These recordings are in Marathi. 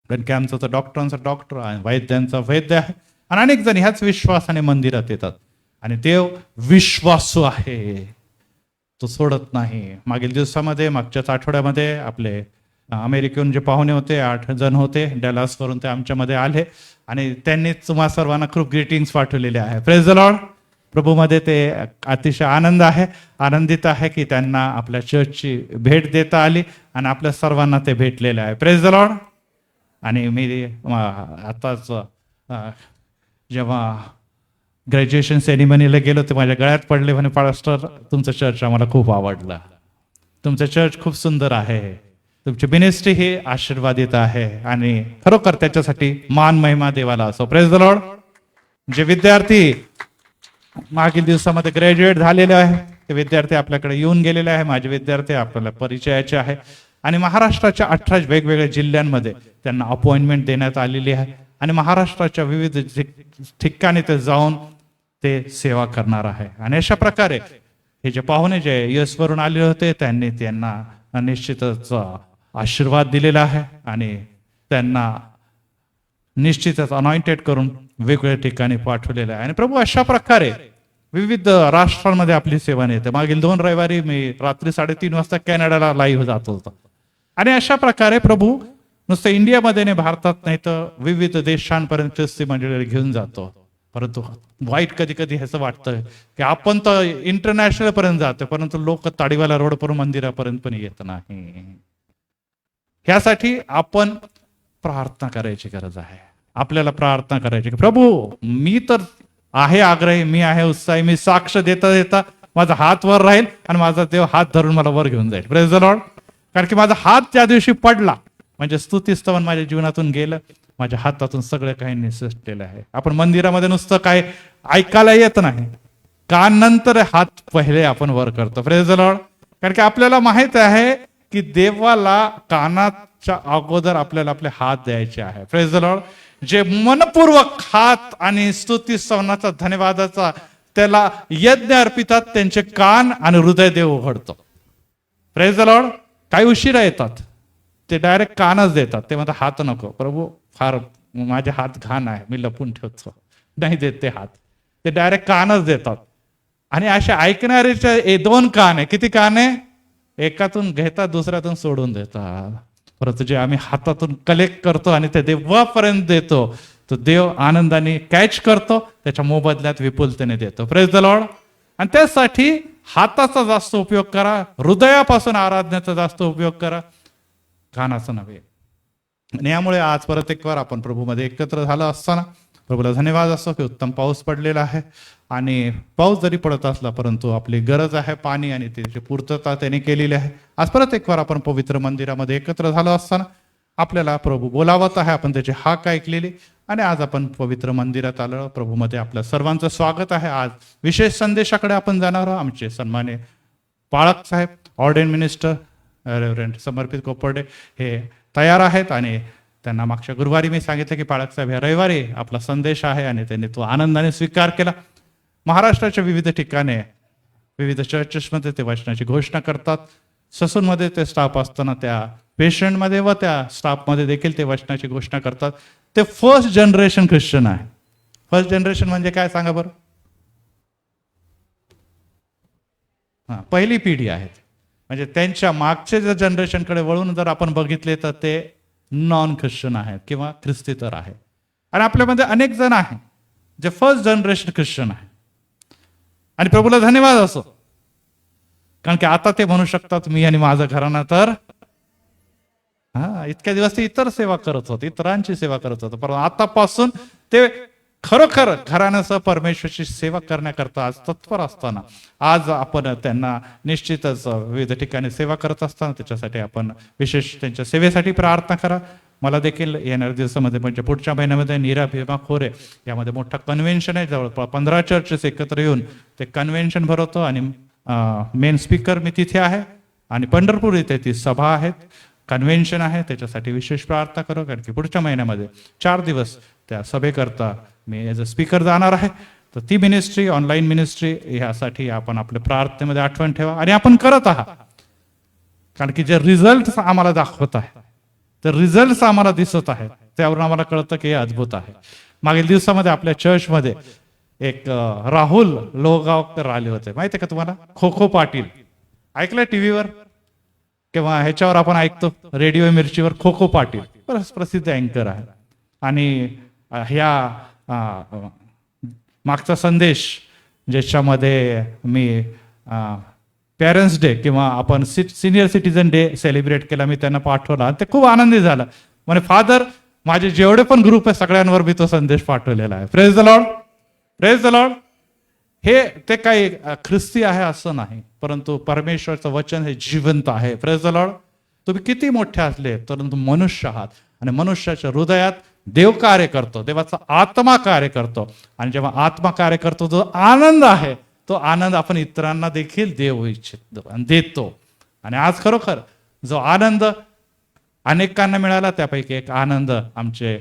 कारण की आमचा तर डॉक्टरांचा डॉक्टर आहे, वैद्यांचा वैद्य आहे, आणि अनेक जण ह्याच विश्वासाने मंदिरात येतात. आणि देव विश्वासू आहे, तो सोडत नाही. मागील दिवसामध्ये, मागच्याच आठवड्यामध्ये आपले अमेरिकेहून जे पाहुणे होते, 8 जण होते डॅलास वरून, ते आमच्यामध्ये आले आणि त्यांनीच तुम्हा सर्वांना खूप ग्रीटिंग्स पाठवलेले आहे. Praise the Lord. प्रभूमध्ये ते अतिशय आनंद आहे, आनंदित आहे की त्यांना आपल्या चर्चची भेट देता आली आणि आपल्या सर्वांना ते भेटलेले आहे. Praise the lord. आणि मी आताच जेव्हा ग्रॅज्युएशन सेरेमनीला गेलो ते माझ्या गळ्यात पडले, म्हणे पास्टर तुमचं चर्च आम्हाला खूप आवडलं, तुमचं चर्च खूप सुंदर आहे, तुमची मिनिस्ट्री ही आशीर्वादित आहे, आणि खरोखर त्याच्यासाठी मान महिमा देवाला असो. Praise the Lord. जे विद्यार्थी मागील दिवसामध्ये ग्रॅज्युएट झालेले आहे ते विद्यार्थी आपल्याकडे येऊन गेलेले आहे. माझे विद्यार्थी आपल्याला परिचयाचे आहे आणि महाराष्ट्राच्या 18 वेगवेगळ्या जिल्ह्यांमध्ये त्यांना अपॉइंटमेंट देण्यात आलेली आहे आणि महाराष्ट्राच्या विविध ठिकाणी ते जाऊन ते सेवा करणार आहे. आणि अशा प्रकारे हे जे पाहुणे जे US वरून आले होते त्यांना निश्चितच आशीर्वाद दिलेला आहे आणि त्यांना निश्चितच अनॉइंटेड करून वेगवेगळ्या ठिकाणी पाठवलेलं आहे. आणि प्रभू अशा प्रकारे विविध राष्ट्रांमध्ये आपली सेवा नेते. मागील 2 रविवारी मी रात्री 3:30 वाजता कॅनडाला लाईव्ह जात होतो. आणि अशा प्रकारे प्रभू नुसतं इंडियामध्ये नाही, भारतात नाही, तर विविध देशांपर्यंत ख्रिस्ती मंडळी घेऊन जातो. परंतु वाईट कधी कधी ह्याचं वाटतं की आपण तर इंटरनॅशनल पर्यंत जातो, परंतु लोक ताडीवाला रोडवरून मंदिरापर्यंत पण येत नाही. ह्यासाठी आपण प्रार्थना करायची गरज आहे. आपल्याला प्रार्थना करायची की प्रभू मी तर आहे आग्रही, मी आहे उत्साही, मी साक्ष देता देता माझा हात वर राहील आणि माझा देव हात धरून मला वर घेऊन जाईल. Praise the Lord. कारण की माझा हात त्या दिवशी पडला म्हणजे स्तुतिस्तवन माझ्या जीवनातून गेलं, माझ्या हातातून सगळं काही निसटलेलं आहे. आपण मंदिरामध्ये नुसतं काय ऐकायला येत नाही, कान नंतर हात पहिले आपण वर करतो. Praise the Lord. कारण की आपल्याला माहित आहे की देवाला कानाच्या अगोदर आपल्याला आपले हात द्यायचे आहे. Praise the Lord. जे मनपूर्वक हात आणि स्तुती स्तवनाचा धन्यवादाचा त्याला यज्ञ अर्पितात, त्यांचे कान आणि हृदय देव उघडतो. Praise the Lord. काही उशिरा येतात, ते डायरेक्ट कानच देतात. ते म्हणतात हात नको प्रभू, फार माझे हात घाण आहे, मी लपून ठेवतो, नाही देत ते हात. ते डायरेक्ट कानच देतात. आणि अशा ऐकणाऱ्याच्या 2 कान आहे. किती कान आहे? एकातून घेतात, दुसऱ्यातून सोडून देतात. परंतु जे आम्ही हातातून कलेक्ट करतो आणि ते देवापर्यंत देतो, तो देव आनंदाने कॅच करतो, त्याच्या मोबदल्यात विपुलतेने देतो. Praise the lord. आणि त्यासाठी हाताचा जास्त उपयोग करा, हृदयापासून आराधनेचा जास्त उपयोग करा, कानाचा नव्हे. आणि यामुळे आज परत एक वार आपण प्रभूमध्ये एकत्र झालं असताना प्रभूला धन्यवाद असतो की उत्तम पाऊस पडलेला आहे. आणि पाऊस जरी पडत असला परंतु आपली गरज आहे पाणी आणि त्याची पूर्तता त्याने केलेली आहे. आज परत एक वार आपण पवित्र मंदिरामध्ये एकत्र झालो असताना आपल्याला प्रभू बोलावत आहे. आपण त्याची हाक ऐकलेली आणि आज आपण पवित्र मंदिरात आलो. प्रभूमध्ये आपल्या सर्वांचं स्वागत आहे. आज विशेष संदेशाकडे आपण जाणार आहोत. आमचे सन्मान्य पाळक साहेब, ऑर्डेन मिनिस्टर रेव्हरंड समर्पित कोपर्डे हे तयार आहेत आणि त्यांना मागच्या गुरुवारी मी सांगितलं की पाळक साहेब ह्या रविवारी आपला संदेश आहे आणि त्यांनी तो आनंदाने स्वीकार केला. महाराष्ट्राच्या विविध ठिकाणी विविध चर्चेसमध्ये ते वचनाची घोषणा करतात. ससूनमध्ये ते स्टाफ असताना त्या पेशंटमध्ये व त्या स्टाफमध्ये देखील ते वचनाची घोषणा करतात. ते फर्स्ट जनरेशन ख्रिश्चन आहे. फर्स्ट जनरेशन म्हणजे काय सांगा बरं? पहिली पिढी आहेत. म्हणजे त्यांच्या मागचे जर जनरेशनकडे वळून जर आपण बघितले तर ते नॉन ख्रिश्चन आहेत किंवा ख्रिस्तीतर आहे. आणि आपल्यामध्ये अनेक जण आहेत जे फर्स्ट जनरेशन ख्रिश्चन आहे. आणि प्रभूला धन्यवाद असो कारण की आता ते म्हणू शकतात मी आणि माझं घराणं तर इतक्या दिवस ते इतर सेवा करत होते, इतरांची सेवा करत होते, परंतु आतापासून ते खरोखर घराण्यासह परमेश्वरची सेवा करण्याकरता आज तत्पर असताना आज आपण त्यांना निश्चितच विविध ठिकाणी सेवा करत असताना त्याच्यासाठी आपण विशेष त्यांच्या सेवेसाठी प्रार्थना करा. मला देखील येणाऱ्या दिवसामध्ये म्हणजे पुढच्या महिन्यामध्ये नीरा भीमा खोरे यामध्ये मोठा कन्व्हेन्शन आहे, जवळपास 15 चर्चेस एकत्र येऊन ते कन्व्हेन्शन भरवतो आणि मेन स्पीकर मी तिथे आहे आणि पंढरपूर इथे ती सभा आहेत, कन्व्हेन्शन आहे, त्याच्यासाठी विशेष प्रार्थना करू. कारण की पुढच्या महिन्यामध्ये 4 दिवस त्या सभेकरता मी ॲज अ स्पीकर जाणार आहे. तर ती मिनिस्ट्री, ऑनलाईन मिनिस्ट्री ह्यासाठी आपण आपल्या प्रार्थनेमध्ये आठवण ठेवा आणि आपण करत आहात. कारण की जे रिझल्ट आम्हाला दाखवत आहे, तर रिझल्ट आम्हाला दिसत आहेत, त्यावरून आम्हाला कळतं की हे अद्भुत आहे. मागील दिवसामध्ये आपल्या चर्चमध्ये एक राहुल लोहगावकर आले होते, माहिती आहे का तुम्हाला? खो खो पाटील ऐकलंय टीव्हीवर किंवा ह्याच्यावर आपण ऐकतो रेडिओ मिरचीवर खो खो पाटील बरंच प्रसिद्ध अँकर आहे. आणि ह्या मागचा संदेश ज्याच्यामध्ये मी पेरेंट्स डे किंवा आपण सिनियर सिटीजन डे सेलिब्रेट केला, मी त्यांना पाठवला आणि ते खूप आनंदी झालं. म्हणजे फादर माझे जेवढे पण ग्रुप आहे सगळ्यांवर मी तो संदेश पाठवलेला आहे. Praise the lord, praise the Lord. हे ते काही ख्रिस्ती आहे असं नाही, परंतु परमेश्वरचं वचन हे जिवंत आहे. Praise the Lord. तुम्ही किती मोठे असले परंतु मनुष्य आहात आणि मनुष्याच्या हृदयात देव कार्य करतो, देवाचा आत्मा कार्य करतो आणि जेव्हा आत्मा कार्य करतो जो आनंद आहे तो आनंद आपण इतरांना देखील देऊ इच्छितो आणि देतो. आणि आज खरोखर जो आनंद अनेकांना मिळाला त्यापैकी एक आनंद आमचे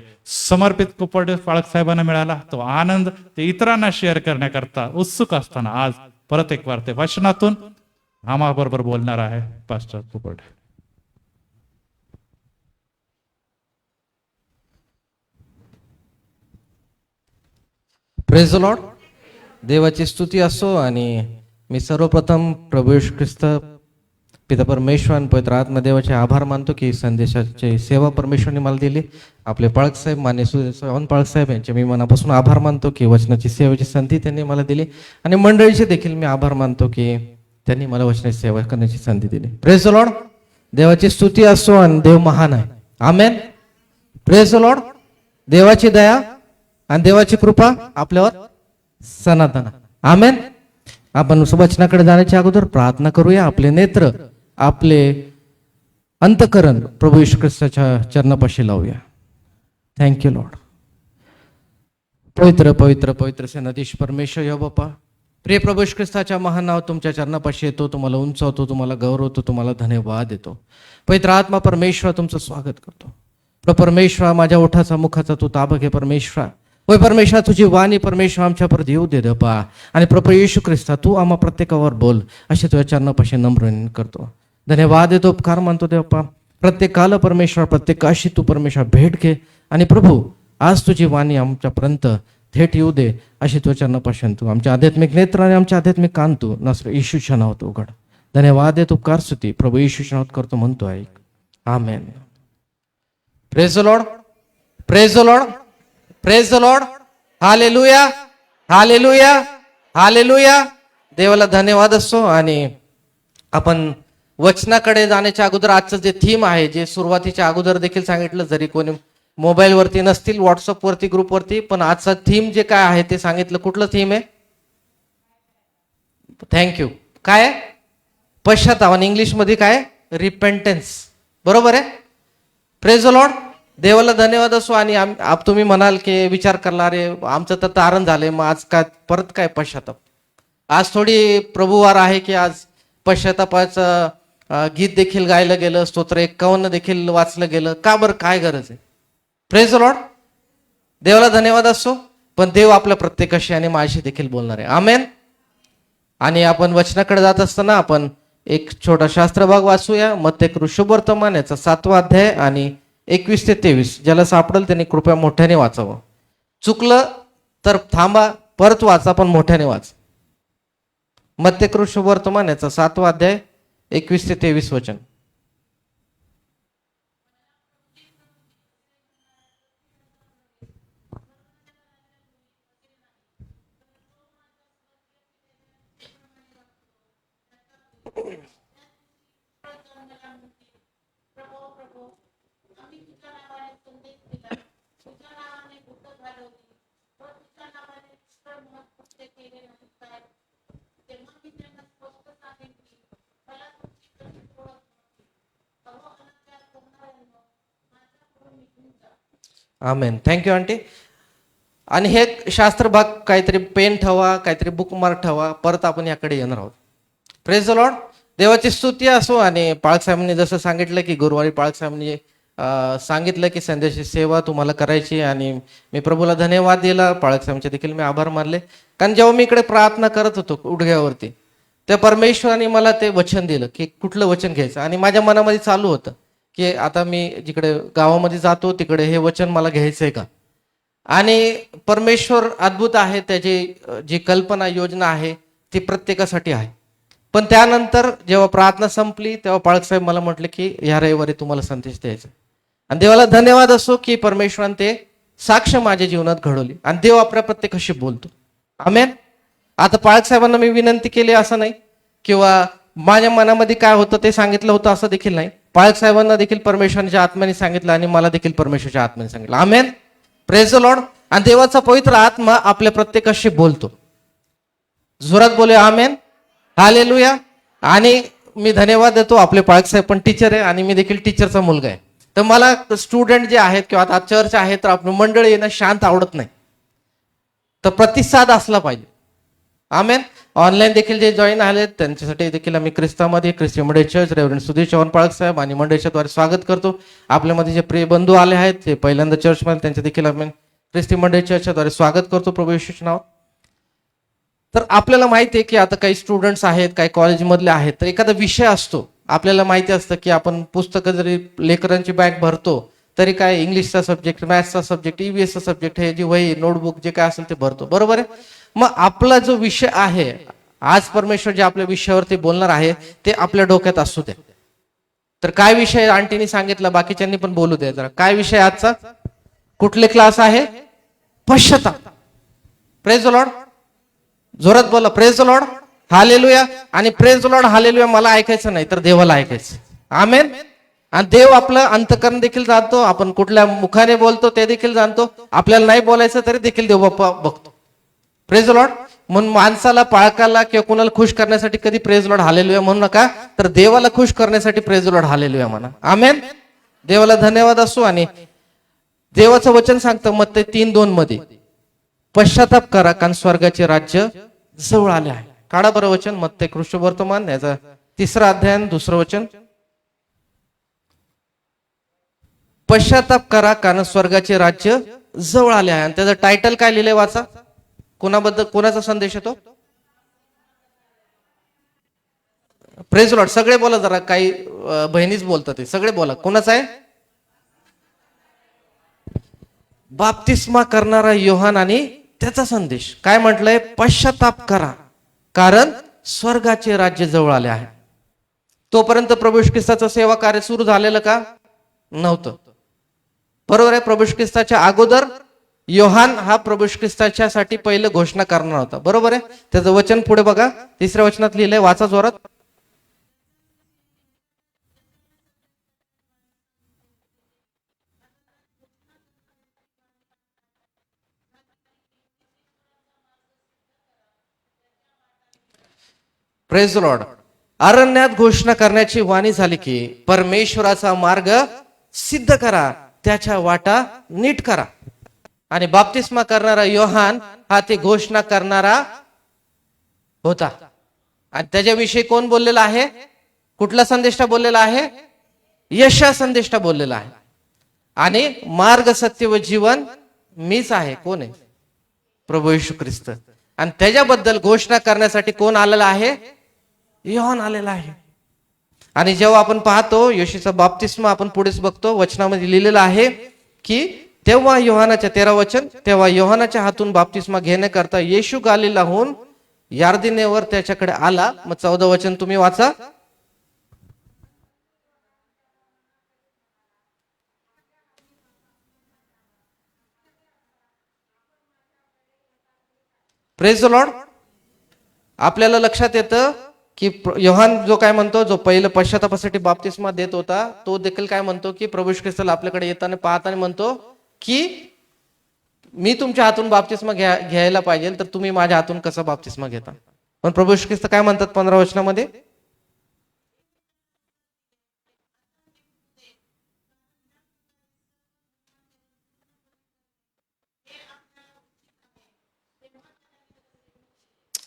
समर्पित कुपर्डे पाळक साहेबांना मिळाला. तो आनंद ते इतरांना शेअर करण्याकरता उत्सुक असताना आज परत एक वार ते वचनातून आम्हाबरोबर बोलणार आहे pastor Kuparde. Praise the lord. देवाची स्तुती असो. आणि मी सर्वप्रथम प्रभू येशू ख्रिस्त पिता परमेश्वर आणि पवित्र आत्मदेवाचे आभार मानतो की संदेशाची सेवा परमेश्वरने मला दिली. आपले पाळक साहेब मान्य सुदेव पाळक साहेब यांचे मी मनापासून आभार मानतो की वचनाची सेवेची संधी त्यांनी मला दिली. आणि मंडळीचे देखील मी आभार मानतो की त्यांनी मला वचनाची सेवा करण्याची संधी दिली. Praise the lord. देवाची स्तुती असो आणि देव महान आहे. आमेन. Praise the lord. देवाची दया आणि देवाची कृपा आपल्यावर सनातन. आमेन. आपण वचनाकडे जाण्याच्या अगोदर प्रार्थना करूया. आपले नेत्र, आपले अंतकरण प्रभू येशू ख्रिस्ताच्या चरणापाशी लावूया. Thank you Lord. पवित्र पवित्र पवित्र सेनाधीश परमेश्वर यो बाप्पा, प्रिय प्रभू येशू ख्रिस्ताच्या महान नाव तुमच्या चरणापाशी येतो, तुम्हाला उंचावतो, तुम्हाला गौरवतो, तुम्हाला धन्यवाद देतो. पवित्र आत्मा परमेश्वर तुमचं स्वागत करतो. परमेश्वर माझ्या ओठाचा मुखाचा तू ताबा घे परमेश्वर. होय परमेश्वर तुझी वाणी परमेश्वर आमच्यावर देऊ दे दपा. आणि प्रभू येशू ख्रिस्ता तू आम्हा प्रत्येकावर बोल असे तुझ्या चरणापाशी नम्र करतो. धन्यवाद देतो, उपकार मानतो देवप्पा. प्रत्येकाला परमेश्वर प्रत्येकाशी तू परमेश्वर भेट घे. आणि प्रभू आज तुझी वाणी आमच्यापर्यंत थेट येऊ दे अशी तुझ्या चरणापासून तू आमच्या आध्यात्मिक नेत्र आणि आमच्या आध्यात्मिक कान तू नसर येशूच्या नावात उघड. धन्यवाद देतो, उपकार स्तुती प्रभू येशूच्या नावात करतो म्हणतो ऐक. Amen. Praise the lord. Praise the lord. Praise the lord. Hallelujah, hallelujah, hallelujah. देवाला धन्यवाद असो. आणि आपण वचनाकडे जाण्याच्या अगोदर आजचं जे थीम आहे, जे सुरुवातीच्या अगोदर देखील सांगितलं, जरी कोणी मोबाईलवरती नसतील, व्हॉट्सअपवरती ग्रुपवरती, पण आजचा थीम जे काय आहे ते सांगितलं. कुठलं थीम आहे? थँक्यू. काय आहे? पश्चाताप. आणि इंग्लिशमध्ये काय? रिपेंटन्स. बरोबर आहे. Praise the Lord. देवाला धन्यवाद असो. आणि तुम्ही म्हणाल की विचार करला, अरे आमचं तर तारण झालंय, मग आज काय परत काय पश्चाताप? आज थोडी प्रभुवार आहे की आज पश्चातापाचं गीत देखील गायलं गेलं, स्तोत्र 51 देखील वाचलं गेलं. का बरं? काय गरज आहे? Praise the Lord. देवाला धन्यवाद असो. पण देव आपल्या प्रत्येकाशी आणि माझ्याशी देखील बोलणार आहे. आमेन. आणि आपण वचनाकडे जात असताना आपण एक छोटा शास्त्र भाग वाचूया. मत्तेकृ शुभवर्तमान याचा 7वा अध्याय आणि 21 ते 23. ज्याला सापडेल त्यांनी कृपया मोठ्याने वाचावं. चुकलं तर थांबा, परत वाचा, पण मोठ्याने वाच. मत्तेकृ शुभवर्तमान याचा 7वा अध्याय 21 ते 23 वचन. आमेन. Thank you aunty. आणि हे शास्त्र भाग काहीतरी पेन ठेवा, काहीतरी बुकमार्क ठेवा, परत आपण याकडे येणार आहोत. Praise the lord. देवाची स्तुती असो. आणि पाळक साहेबांनी जसं सांगितलं की गुरुवारी पाळक साहेबांनी सांगितलं की संदेशाची सेवा तुम्हाला करायची, आणि मी प्रभूला धन्यवाद दिला. पाळक साहेबांचे देखील मी आभार मानले. कारण जेव्हा मी इकडे प्रार्थना करत होतो उडघ्यावरती, त्या परमेश्वराने मला ते वचन दिलं की कुठलं वचन घ्यायचं. आणि माझ्या मनामध्ये चालू होतं की आता मी जिकडे गावामध्ये जातो तिकडे हे वचन मला घ्यायचंय का. आणि परमेश्वर अद्भुत आहे. त्याची जी कल्पना योजना आहे ती प्रत्येकासाठी आहे. पण त्यानंतर जेव्हा प्रार्थना संपली तेव्हा पाळक साहेब मला म्हटले की ह्या रविवारी तुम्हाला संदेश द्यायचा. आणि देवाला धन्यवाद असो की परमेश्वराने ते साक्ष माझ्या जीवनात घडवली. आणि देव आपल्या प्रत्येकाशी बोलतो. आमेन. आता पाळक साहेबांना मी विनंती केली असं नाही, किंवा माझ्या मनामध्ये काय होतं ते सांगितलं होतं असं देखील नाही. पाळक साहेबांना देखील परमेश्वराच्या आत्म्याने सांगितलं आणि मला देखील परमेश्वराच्या आत्म्याने सांगितलं. आमेन. Praise the lord. आणि देवाचा पवित्र आत्मा आपल्या प्रत्येकाशी बोलतो. जोरात बोले आमेन. हालेलुया. आणि मी धन्यवाद देतो, आपले पाळक साहेब पण टीचर आहे आणि मी देखील टीचरचा मुलगा आहे. तर मला स्टुडंट जे आहेत किंवा आता चर्च आहे तर आपलं मंडळ येणं शांत आवडत नाही, तर प्रतिसाद असला पाहिजे. आमेन. ऑनलाईन देखील जे जॉईन आले त्यांच्यासाठी देखील आम्ही ख्रिस्तामध्ये ख्रिस्ती मंडळ चर्च रेव्हरंड सुधीर चव्हाण पाळक साहेब आणि मंडळीच्या द्वारे स्वागत करतो. आपल्यामध्ये जे प्रिय बंधू आले आहेत ते पहिल्यांदा चर्चमध्ये, त्यांचे देखील आम्ही ख्रिस्ती मंडळ चर्चच्या द्वारे स्वागत करतो प्रभू येशूच्या नावात. तर आपल्याला माहिती आहे की आता काही स्टुडंट्स आहेत, काही कॉलेजमधले आहेत, तर एखादा विषय असतो, आपल्याला माहिती असतं की आपण पुस्तकं जरी लेकरांची बॅग भरतो तरी काय इंग्लिशचा सब्जेक्ट, मॅथ्सचा सब्जेक्ट, ईव्हीएसचा सब्जेक्ट, हे जी वही नोटबुक जे काय असेल ते भरतो. बरोबर आहे. मग आपला जो विषय आहे आज परमेश्वर जे आपल्या विषयावरती बोलणार आहे ते आपल्या डोक्यात असू दे. तर काय विषय आंटीनी सांगितला, बाकीच्यांनी पण बोलू दे जरा. काय विषय आजचा, कुठले क्लास आहे? पश्चाताप. Praise the Lord. जोरात बोला प्रेज द लॉर्ड. हालेलुया. आणि प्रेज द लॉर्ड हालेलुया मला ऐकायचं नाही तर देवाला ऐकायचं. आमेन. आणि देव आपलं अंतकरण देखील जाणतो, आपण कुठल्या मुखाने बोलतो ते देखील जाणतो. आपल्याला नाही बोलायचं तरी देखील देव बाप्पा बघतो. Praise the Lord. म्हणून माणसाला, पाळकाला किंवा कुणाला खुश करण्यासाठी कधी प्रेज द लॉर्ड हालेलुया म्हणू नका, तर देवाला खुश करण्यासाठी प्रेज द लॉर्ड हालेलुया म्हणा. आमेन. देवाला धन्यवाद असो. आणि देवाचं वचन सांगतं मत्ती 3:2 मध्ये, पश्चाताप करा कारण स्वर्गाचे राज्य जवळ आले आहे. काढा बरं वचन, मत्ती कृष्ण वर्तमान याचा 3रा अध्याय 2रं वचन. पश्चाताप करा कारण स्वर्गाचे राज्य जवळ आले आहे. आणि त्याचं टायटल काय लिहिलंय वाचा. कोणाबद्दल, कोणाचा संदेश येतो? Praise Lord. सगळे बोला जरा, काही बहिणीच बोलतात ते, सगळे बोला. कोणाचा आहे? बाप्तिस्मा करणारा योहान आणि त्याचा संदेश. काय म्हटलंय? पश्चाताप करा कारण स्वर्गाचे राज्य जवळ आले आहे. तोपर्यंत प्रभू येशू ख्रिस्ताचं सेवा कार्य सुरू झालेलं का? नव्हतं. बरोबर आहे. प्रभू येशू ख्रिस्ताच्या अगोदर योहान हा प्रभू येशू ख्रिस्ताच्या साठी पहिलं घोषणा करणार होता. बरोबर आहे. त्याचं वचन पुढे बघा, 3ऱ्या वचनात लिहिलंय, वाचा जोरात. Praise Lord. अरण्यात घोषणा करण्याची वाणी झाली की परमेश्वराचा मार्ग सिद्ध करा, त्याच्या वाटा नीट करा. आणि बाप्तिस्मा करणारा योहान हा ते घोषणा करणारा होता. आणि त्याच्याविषयी कोण बोललेला आहे? कुठला संदेष्टा बोललेला आहे? यशा संदेष्टा बोललेला आहे. आणि मार्ग, सत्य व जीवन मीच आहे. कोण आहे? प्रभू येशू ख्रिस्त. आणि त्याच्याबद्दल घोषणा करण्यासाठी कोण आलेला आहे? योहान आलेला आहे. आणि जेव्हा आपण पाहतो येशूचा बाप्तिस्मा, आपण पुढेच बघतो वचनामध्ये लिहिलेलं आहे की तेव्हा योहानाच्या 13 वचन, तेव्हा योहानाच्या हातून बाप्तिस्मा घेण्याकरता येशू गालिलाहून यार्दिनेवर त्याच्याकडे आला. मग 14 वचन तुम्ही वाचा. Praise the Lord. आपल्याला लक्षात येतं की योहान जो काय म्हणतो, जो पहिलं पश्चातापासाठी बाप्तिस्मा देत होता, तो देखील काय म्हणतो की प्रभू येशू ख्रिस्ताला आपल्याकडे येताना पाहताना म्हणतो की मी तुमच्या हातून बाप्तिस्मा घ्यायला पाहिजे, तर तुम्ही माझ्या हातून कसा बाप्तिस्मा घेता. पण प्रभू येशू ख्रिस्त काय म्हणतात 15 वचनामध्ये,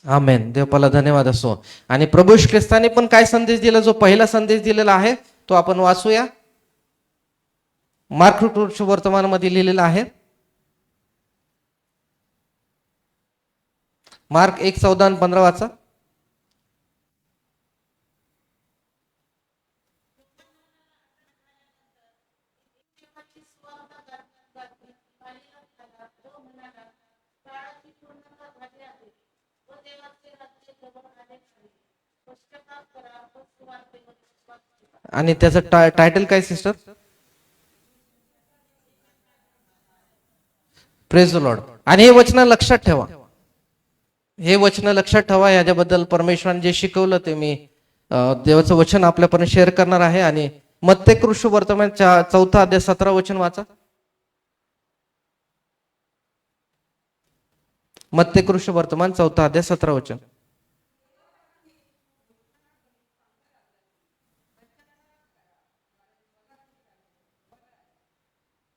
आमेन. देवाला धन्यवाद असो. आणि प्रभू येशू ख्रिस्ताने पण काय संदेश दिला, जो पहिला संदेश दिलेला आहे तो आपण वाचूया. मार्क वर्तमानामध्ये लिहिलेला आहे. मार्क 1:14-15 वाचा. आणि त्याचं टायटल काय सिस्टर? Praise the lord. आणि हे वचन लक्षात ठेवा, हे वचन लक्षात ठेवा. याच्याबद्दल परमेश्वराने जे शिकवलं ते मी देवाचं वचन आपल्यापर्यंत शेअर करणार आहे. आणि मत्ते कृष्ण वर्तमान 4 अध्याय 17 वचन वाचा. मत्ते कृष्ण वर्तमान 4 अध्याय 17 वचन.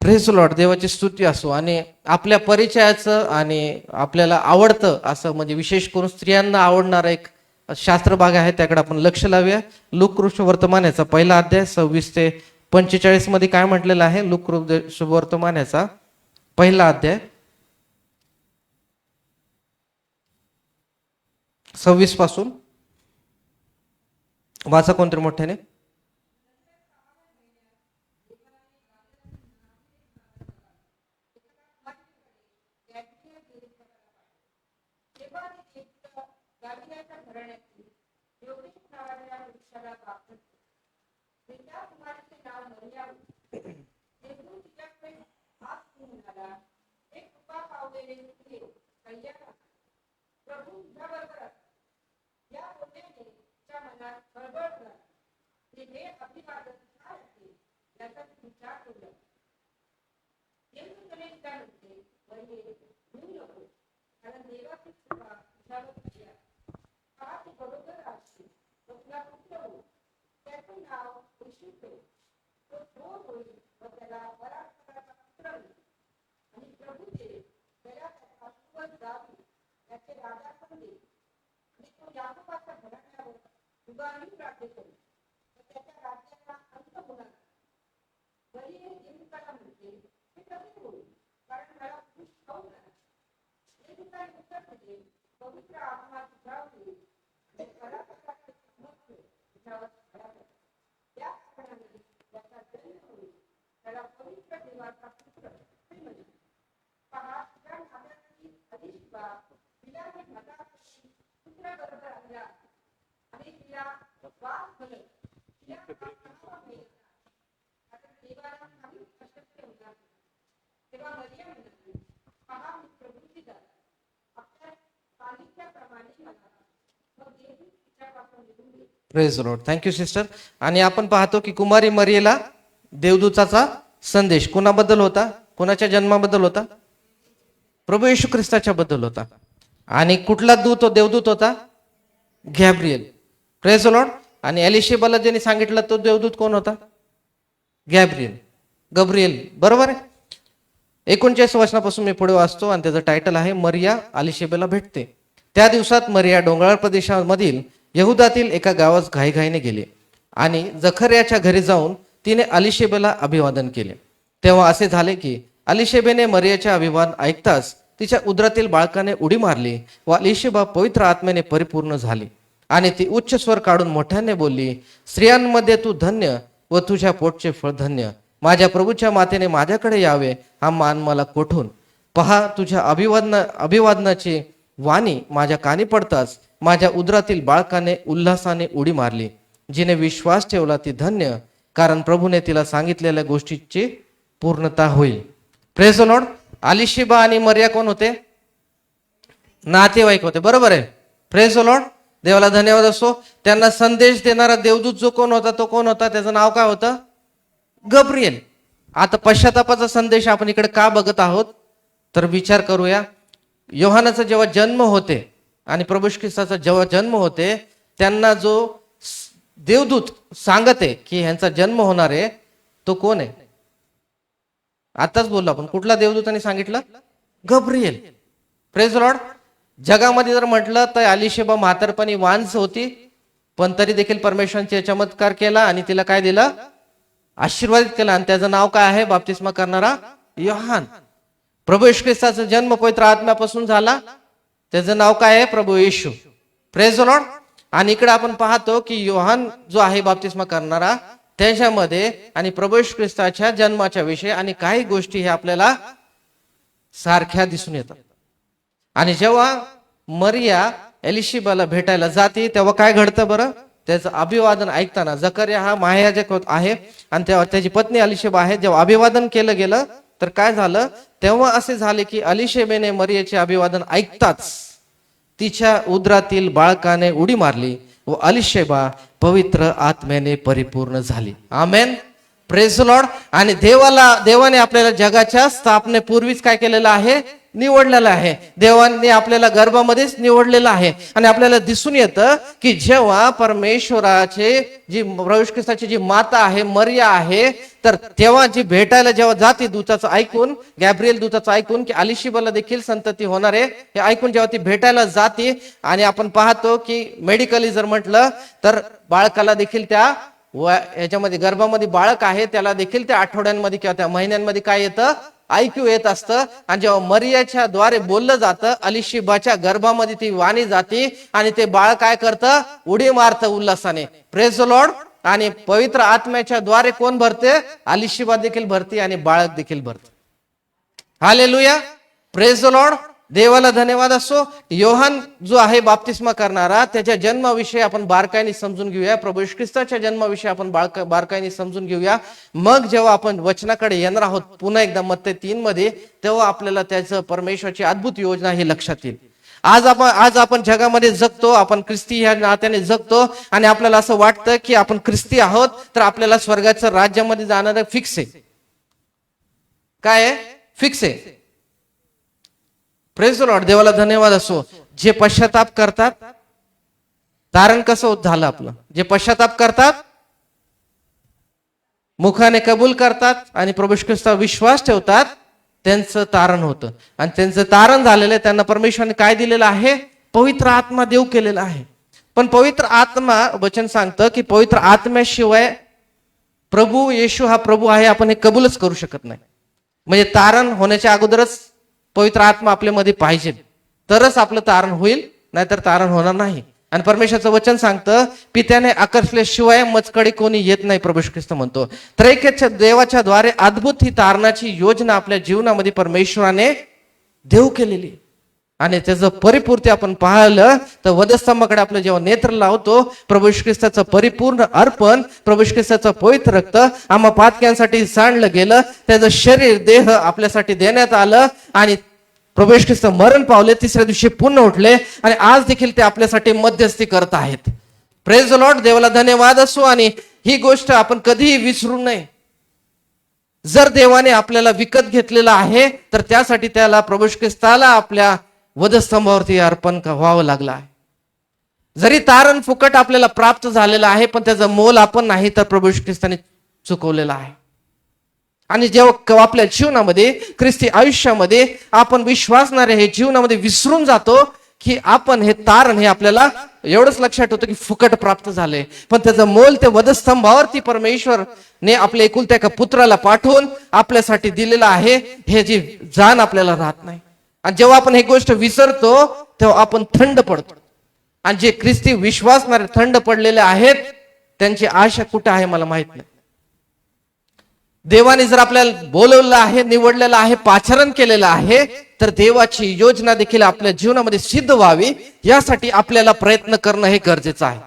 Praise Lord. देवाची स्तुती असो. आणि आपल्या परिचयाचं आणि आपल्याला आवडतं असं, म्हणजे विशेष करून स्त्रियांना आवडणारा एक शास्त्र भाग आहे, त्याकडे आपण लक्ष लावूया. लूक वर्तमान याचा 1 अध्याय 26 ते 45 मध्ये काय म्हटलेलं आहे. लूक वर्तमान याचा 1 अध्याय 26 पासून वाचा कोणतरी मोठ्याने. Praise Lord. Thank you sister. आणि आपण पाहतो की कुमारी मरियेला देवदूताचा संदेश कुणाबद्दल होता, कुणाच्या जन्माबद्दल होता, प्रभू येशू ख्रिस्ताच्या बद्दल होता. आणि कुठला दूत देवदूत होता? गॅब्रिएल. Praise lord. आणि एलिशेबाला ज्यांनी सांगितलं तो देवदूत कोण होता? गब्रिएल. बरोबर आहे. 39 वचनापासून मी पुढे वाचतो आणि त्याचं टायटल आहे मरिया अलिशेबेला भेटते. त्या दिवसात मरिया डोंगराळ प्रदेशामधील यहुदातील एका गावात घाईघाईने गेली आणि जखर्याच्या घरी जाऊन तिने अलिशेबेला अभिवादन केले. तेव्हा असे झाले की अलिशेबेने मरियाचे अभिवादन ऐकताच तिच्या उदरातील बाळकाने उडी मारली व अलिशेबा पवित्र आत्म्याने परिपूर्ण झाली आणि ती उच्च स्वर काढून मोठ्याने बोलली, स्त्रियांमध्ये तू धन्य व तुझ्या पोटचे फळ धन्य. माझ्या प्रभूच्या मातेने माझ्याकडे यावे हा मान मला कोठून. पहा, तुझ्या अभिवादनाची वाणी माझ्या कानी पडताच माझ्या उदरातील बाळकाने उल्हासाने उडी मारली. जिने विश्वास ठेवला ती धन्य, कारण प्रभूने तिला सांगितलेल्या गोष्टीची पूर्णता होईल. Praise the Lord. अलिशेबा आणि मरिया कोण होते? नातेवाईक होते. बरोबर आहे. Praise the Lord. देवाला धन्यवाद असो. त्यांना संदेश देणारा देवदूत जो कोण होता तो कोण होता? त्याचं नाव काय होतं? गब्रिएल. आता पश्चातापाचा संदेश आपण इकडे का बघत आहोत तर विचार करूया. योहानाचा जेव्हा जन्म होते आणि प्रभू येशू ख्रिस्ताचा जेव्हा जन्म होते, त्यांना जो देवदूत सांगते की ह्यांचा जन्म होणार आहे तो कोण आहे? आताच बोललो आपण. कुठला देवदूताने सांगितलं? गब्रिएल. Praise Lord. जगामध्ये जर म्हटलं तर अलिशेबा म्हातारपणी वांस होती, पण तरी देखील परमेश्वराने चमत्कार केला आणि तिला काय दिलं? आशीर्वादित केला. आणि त्याचं नाव काय आहे? बाप्तिस्मा करणारा योहान. प्रभू येशू ख्रिस्ताचा जन्म पवित्र आत्म्यापासून झाला. त्याचं नाव काय आहे? प्रभू येशू. Praise lord. आणि इकडे आपण पाहतो की योहान जो आहे बाप्तिस्मा करणारा, त्याच्यामध्ये आणि प्रभू येशू ख्रिस्ताच्या जन्माच्या विषयी आणि काही गोष्टी हे आपल्याला सारख्या दिसून येतात. आणि जेव्हा मरिया एलिशिबाला भेटायला जाते तेव्हा काय घडतं बरं? त्याचं अभिवादन ऐकताना, जकर्या हा महायाजक आहे आणि तेव्हा त्याची पत्नी अलिशेबा आहे, जेव्हा अभिवादन केलं गेलं तर काय झालं? तेव्हा असे झाले की अलिशेबेने मरियाचे अभिवादन ऐकताच तिच्या उदरातील बाळकाने उडी मारली व अलिशेबा पवित्र आत्म्याने परिपूर्ण झाली. आमेन. Praise lord. आणि देवाने आपल्याला जगाच्या स्थापनेपूर्वीच काय केलेलं आहे? निवडलेलं आहे. देवाने आपल्याला गर्भामध्येच निवडलेलं आहे. आणि आपल्याला दिसून येतं की जेव्हा परमेश्वराचे जी प्रभू येशू ख्रिस्ताची जी माता आहे मरिया आहे, तर तेव्हा जी भेटायला जेव्हा जाते दूताचं ऐकून, गॅब्रिएल दूताचं ऐकून की अलिशिबाला देखील संतती होणार आहे हे ऐकून जेव्हा ती भेटायला जाते, आणि आपण पाहतो की मेडिकली जर म्हटलं तर बाळकाला देखील त्या याच्यामध्ये गर्भामध्ये बाळक आहे त्याला देखील त्या आठवड्यांमध्ये किंवा त्या महिन्यांमध्ये काय येतं? ऐकू येत असतं. आणि जेव्हा मरियाच्या द्वारे बोललं जातं, अलिशिबाच्या गर्भामध्ये ती वाणी जाते आणि ते बाळ काय करतं? उडी मारतं उल्हासाने. Praise lord. आणि पवित्र आत्म्याच्या द्वारे कोण भरते? अलिशिबा देखील भरते आणि बाळक देखील भरते. हालेलुया. Praise Lord. देवाला धन्यवाद असो. योहान जो आहे बाप्तिस्मा करणारा, त्याच्या जन्माविषयी आपण बारकाईने समजून घेऊया. प्रभू येशू ख्रिस्ताच्या जन्माविषयी आपण बारकाईने समजून घेऊया. मग जेव्हा आपण वचनाकडे येणार आहोत पुन्हा एकदा मत्ते 3 मध्ये, तेव्हा आपल्याला त्याचं परमेश्वराची अद्भुत योजना हे लक्षात येईल. आज आपण जगामध्ये जगतो, आपण ख्रिस्ती ह्या नात्याने जगतो आणि आपल्याला असं वाटतं की आपण ख्रिस्ती आहोत तर आपल्याला स्वर्गाच्या राज्यामध्ये जाणार फिक्स आहे. काय आहे? फिक्स आहे. Praise Lord. देवाला धन्यवाद असो. जे पश्चाताप करतात, तारण कसं झालं आपलं? जे पश्चाताप करतात, मुखाने कबूल करतात आणि प्रभू येशू ख्रिस्तावर विश्वास ठेवतात, त्यांचं तारण होतं. आणि त्यांचं तारण झालेलं आहे. त्यांना परमेश्वराने काय दिलेलं आहे? पवित्र आत्मा देव केलेला आहे. पण पवित्र आत्मा, वचन सांगतं की पवित्र आत्म्याशिवाय प्रभू येशू हा प्रभू आहे आपण हे कबूलच करू शकत नाही. म्हणजे तारण होण्याच्या अगोदरच पवित्र आत्मा आपल्यामध्ये पाहिजे, तरच आपलं तारण होईल, नाहीतर तारण होणार नाही. आणि परमेश्वराचं वचन सांगतं, पित्याने आकर्षल्याशिवाय मजकडे कोणी येत नाही, प्रभू येशू ख्रिस्त म्हणतो. त्रैक्याच्या देवाच्या द्वारे अद्भुत ही तारणाची योजना आपल्या जीवनामध्ये परमेश्वराने देव केलेली. आणि त्याचं परिपूर्ती आपण पाहिलं तर वधस्तंभाकडे आपलं जेव्हा नेत्र लावतो, प्रभू येशू ख्रिस्ताचं परिपूर्ण अर्पण, प्रभू येशू ख्रिस्ताचं पवित्र रक्त आम्हा पातक्यांसाठी सांडलं गेलं, त्याचं शरीर देह आपल्यासाठी देण्यात आलं आणि प्रभू येशू ख्रिस्त मरण पावले, तिसऱ्या दिवशी पुन्हा उठले आणि आज देखील ते आपल्यासाठी मध्यस्थी करत आहेत. Praise the Lord. देवाला धन्यवाद असो. आणि ही गोष्ट आपण कधीही विसरू नये. जर देवाने आपल्याला विकत घेतलेलं आहे तर त्यासाठी त्याला प्रभू येशू ख्रिस्ताला आपल्या वधस्तंभावरती अर्पण व्हावं लागलं आहे. जरी तारण फुकट आपल्याला प्राप्त झालेलं आहे, पण त्याचं मोल आपण नाही तर प्रभू येशू ख्रिस्ताने चुकवलेलं आहे. आणि जेव्हा आपल्या जीवनामध्ये, ख्रिस्ती आयुष्यामध्ये आपण विश्वासणारे हे जीवनामध्ये विसरून जातो की आपण हे तारण हे आपल्याला एवढंच लक्षात होतं की फुकट प्राप्त झाले, पण त्याचं मोल ते वधस्तंभावरती परमेश्वरने आपल्या एकुलत्या एका पुत्राला पाठवून आपल्यासाठी दिलेलं आहे, हे जी जाण आपल्याला राहत नाही. आणि जेव्हा आपण ही गोष्ट विसरतो तेव्हा आपण थंड पडतो. आणि जे ख्रिस्ती विश्वासणारे थंड पडलेले आहेत त्यांची आशा कुठे आहे मला माहित नाही. देवाने जर आपल्याला बोलवलं आहे, निवडलेलं आहे, पाचारण केलेलं आहे, तर देवाची योजना देखील आपल्या जीवनामध्ये सिद्ध व्हावी यासाठी आपल्याला प्रयत्न करणं हे गरजेचं आहे.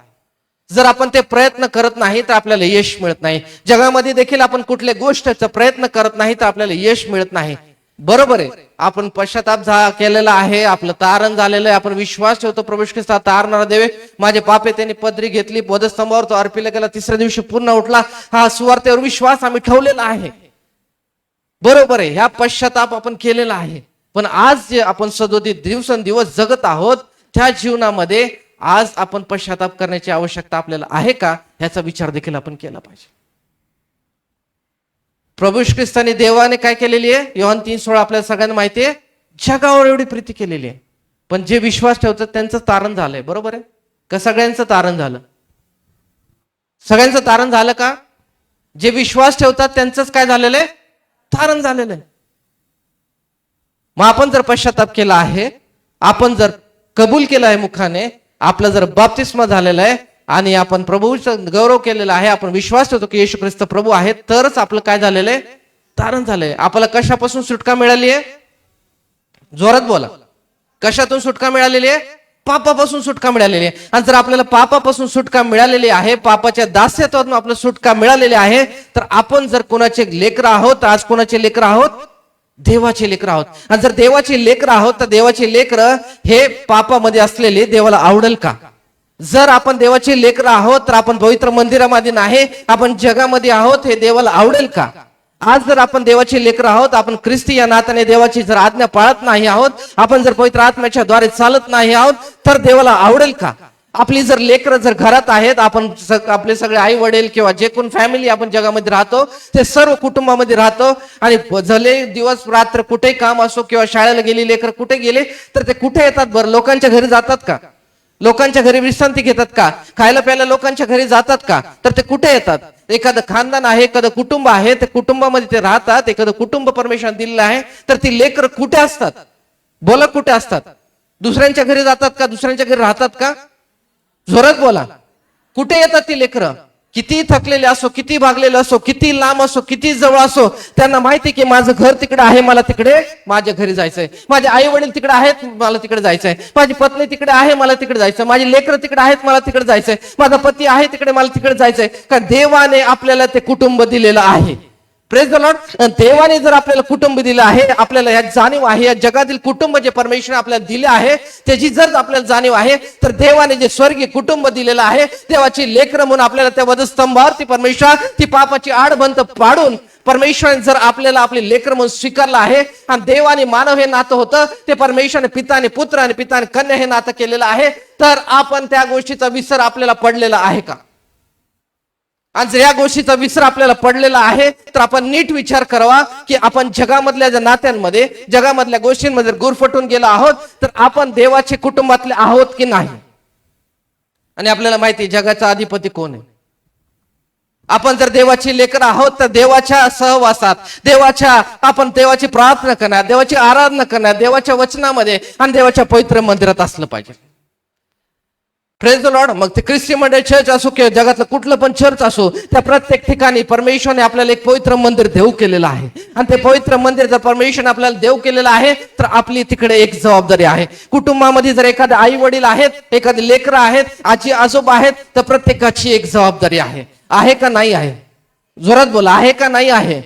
जर आपण ते प्रयत्न करत नाही तर आपल्याला यश मिळत नाही. जगामध्ये देखील आपण कुठल्या गोष्टीचा प्रयत्न करत नाही तर आपल्याला यश मिळत नाही. बरोबर आहे, आपण पश्चाताप केलेला आहे, आपलं तारण झालेलं आहे, आपण विश्वास ठेवतो प्रभू येशू ख्रिस्त तारणारा देवे, माझे पापे त्यांनी पदरी घेतली, पदस्तंभावर तो अर्पिला गेला, तिसऱ्या दिवशी पुन्हा उठला, हा सुवार्तेवर विश्वास आम्ही ठेवलेला आहे. बरोबर आहे, ह्या पश्चाताप आपण केलेला आहे. पण आज जे आपण सदोदित दिवसेंदिवस जगत आहोत त्या जीवनामध्ये आज आपण पश्चाताप करण्याची आवश्यकता आपल्याला आहे का, ह्याचा विचार देखील आपण केला पाहिजे. प्रभू येशू ख्रिस्ताने देवाने काय केलेली आहे, योहान 3:16 आपल्याला सगळ्यांना माहिती आहे, जगावर एवढी प्रीती केलेली आहे. पण जे विश्वास ठेवतात त्यांचं तारण झालंय. बरोबर आहे का? सगळ्यांचं तारण झालं. सगळ्यांचं तारण झालं का? जे विश्वास ठेवतात त्यांचंच काय झालेलं आहे, तारण झालेलं आहे. मग आपण जर पश्चाताप केला आहे, आपण जर कबूल केलं आहे मुखाने, आपलं जर बाप्तिस्मा झालेला आहे आणि आपण प्रभूचा गौरव केलेला आहे, आपण विश्वास ठेवतो की येशू ख्रिस्त प्रभू आहेत, तरच आपलं काय झालेलं आहे, तारण झालंय. आपल्याला कशापासून सुटका मिळाली आहे? जोरात बोला. कशातून सुटका मिळालेली आहे? पापापासून सुटका मिळालेली आहे. आणि जर आपल्याला पापापासून सुटका मिळालेली आहे, पापाच्या दास्यत्वातून आपल्याला सुटका मिळालेली आहे, तर आपण जर कोणाचे लेकरं आहोत, आज कोणाचे लेकरं आहोत? देवाचे लेकरं आहोत. आणि जर देवाचे लेकरं आहोत तर देवाचे लेकरं हे पापामध्ये असलेले देवाला आवडेल का? जर आपण देवाचे लेकरं आहोत तर आपण पवित्र मंदिरामध्ये नाही, आपण जगामध्ये आहोत, हे देवाला आवडेल का? आज जर आपण देवाचे लेकरं आहोत, आपण ख्रिस्ती या नात्याने देवाची जर आज्ञा पाळत नाही आहोत, आपण जर पवित्र आत्म्याच्या द्वारे चालत नाही आहोत, तर देवाला आवडेल का? आपली जर लेकरं जर घरात आहेत, आपण आपले सगळे आई वडील किंवा जे कोण फॅमिली आपण जगामध्ये राहतो, ते सर्व कुटुंबामध्ये राहतो आणि भले दिवस रात्र कुठेही काम असो किंवा शाळेला गेली लेकरं कुठे गेले तर ते कुठे येतात? बरं, लोकांच्या घरी जातात का? लोकांच्या घरी विश्रांती घेतात का? खायला प्यायला लोकांच्या घरी जातात का? तर ते कुठे येतात? एखादं खानदान आहे, एखादं कुटुंब आहे, ते कुटुंबामध्ये ते राहतात. एखादं कुटुंब परमेश्वराने दिलेलं आहे, तर ती लेकरं कुठे असतात? बोला, कुठे असतात? दुसऱ्यांच्या घरी जातात का? दुसऱ्यांच्या घरी राहतात का? जोरात बोला. कुठे येतात ती लेकरं? किती थकलेले असो, किती भागलेले असो, किती लांब असो, किती जवळ असो, त्यांना माहिती की माझं घर तिकडे आहे, मला तिकडे माझ्या घरी जायचंय. माझे आई वडील तिकडे आहेत, मला तिकडे जायचंय. माझी पत्नी तिकडे आहे, मला तिकडे जायचं. माझी लेकरं तिकडे आहेत, मला तिकडे जायचंय. माझा पती आहे तिकडे, मला तिकडे जायचंय. का देवाने आपल्याला ते कुटुंब दिलेलं आहे. Praise the Lord. देवाने जर आपल्याला कुटुंब दिलं आहे, आपल्याला या जाणीव आहे, या जगातील कुटुंब जे परमेश्वर आपल्याला दिले आहे त्याची जर आपल्याला जाणीव आहे, तर देवाने जे स्वर्गीय कुटुंब दिलेलं आहे, देवाची लेकरं म्हणून आपल्याला त्या वधस्तंभावर ती परमेश्वर ती पापाची आडबंद पाडून परमेश्वराने जर आपल्याला आपले लेकर म्हणून स्वीकारलं आहे आणि देवाने मानव हे नातं होतं, ते परमेश्वराने पिताने पुत्र आणि पिताने कन्या हे नातं केलेलं आहे, तर आपण त्या गोष्टीचा विसर आपल्याला पडलेला आहे का? आणि जर या गोष्टीचा विसर आपल्याला पडलेला आहे तर आपण नीट विचार करावा की आपण जगामधल्या ज्या नात्यांमध्ये, जगामधल्या गोष्टींमध्ये गुरफटून गेलो आहोत, तर आपण देवाचे कुटुंबातले आहोत की नाही? आणि आपल्याला माहिती आहे जगाचा अधिपती कोण आहे. आपण जर देवाची लेकर आहोत तर देवाच्या सहवासात, आपण देवाची प्रार्थना करणार, देवाची आराधना करणार, देवाच्या वचनामध्ये आणि देवाच्या पवित्र मंदिरात असलं पाहिजे. Praise the Lord. मग ते ख्रिस्ती मंडळ चर्च असो किंवा जगातलं कुठलं पण चर्च असो, त्या प्रत्येक ठिकाणी परमेश्वराने आपल्याला एक पवित्र मंदिर देव केलेलं आहे. आणि ते पवित्र मंदिर जर परमेश्वराने आपल्याला देव केलेलं आहे तर आपली तिकडे एक जबाबदारी आहे. कुटुंबामध्ये जर एखादे आई वडील आहेत, एखादे लेकरं आहेत, आजी आजोबा आहेत, तर प्रत्येकाची एक जबाबदारी आहे का नाही आहे? जोरात बोला, आहे का नाही आहे?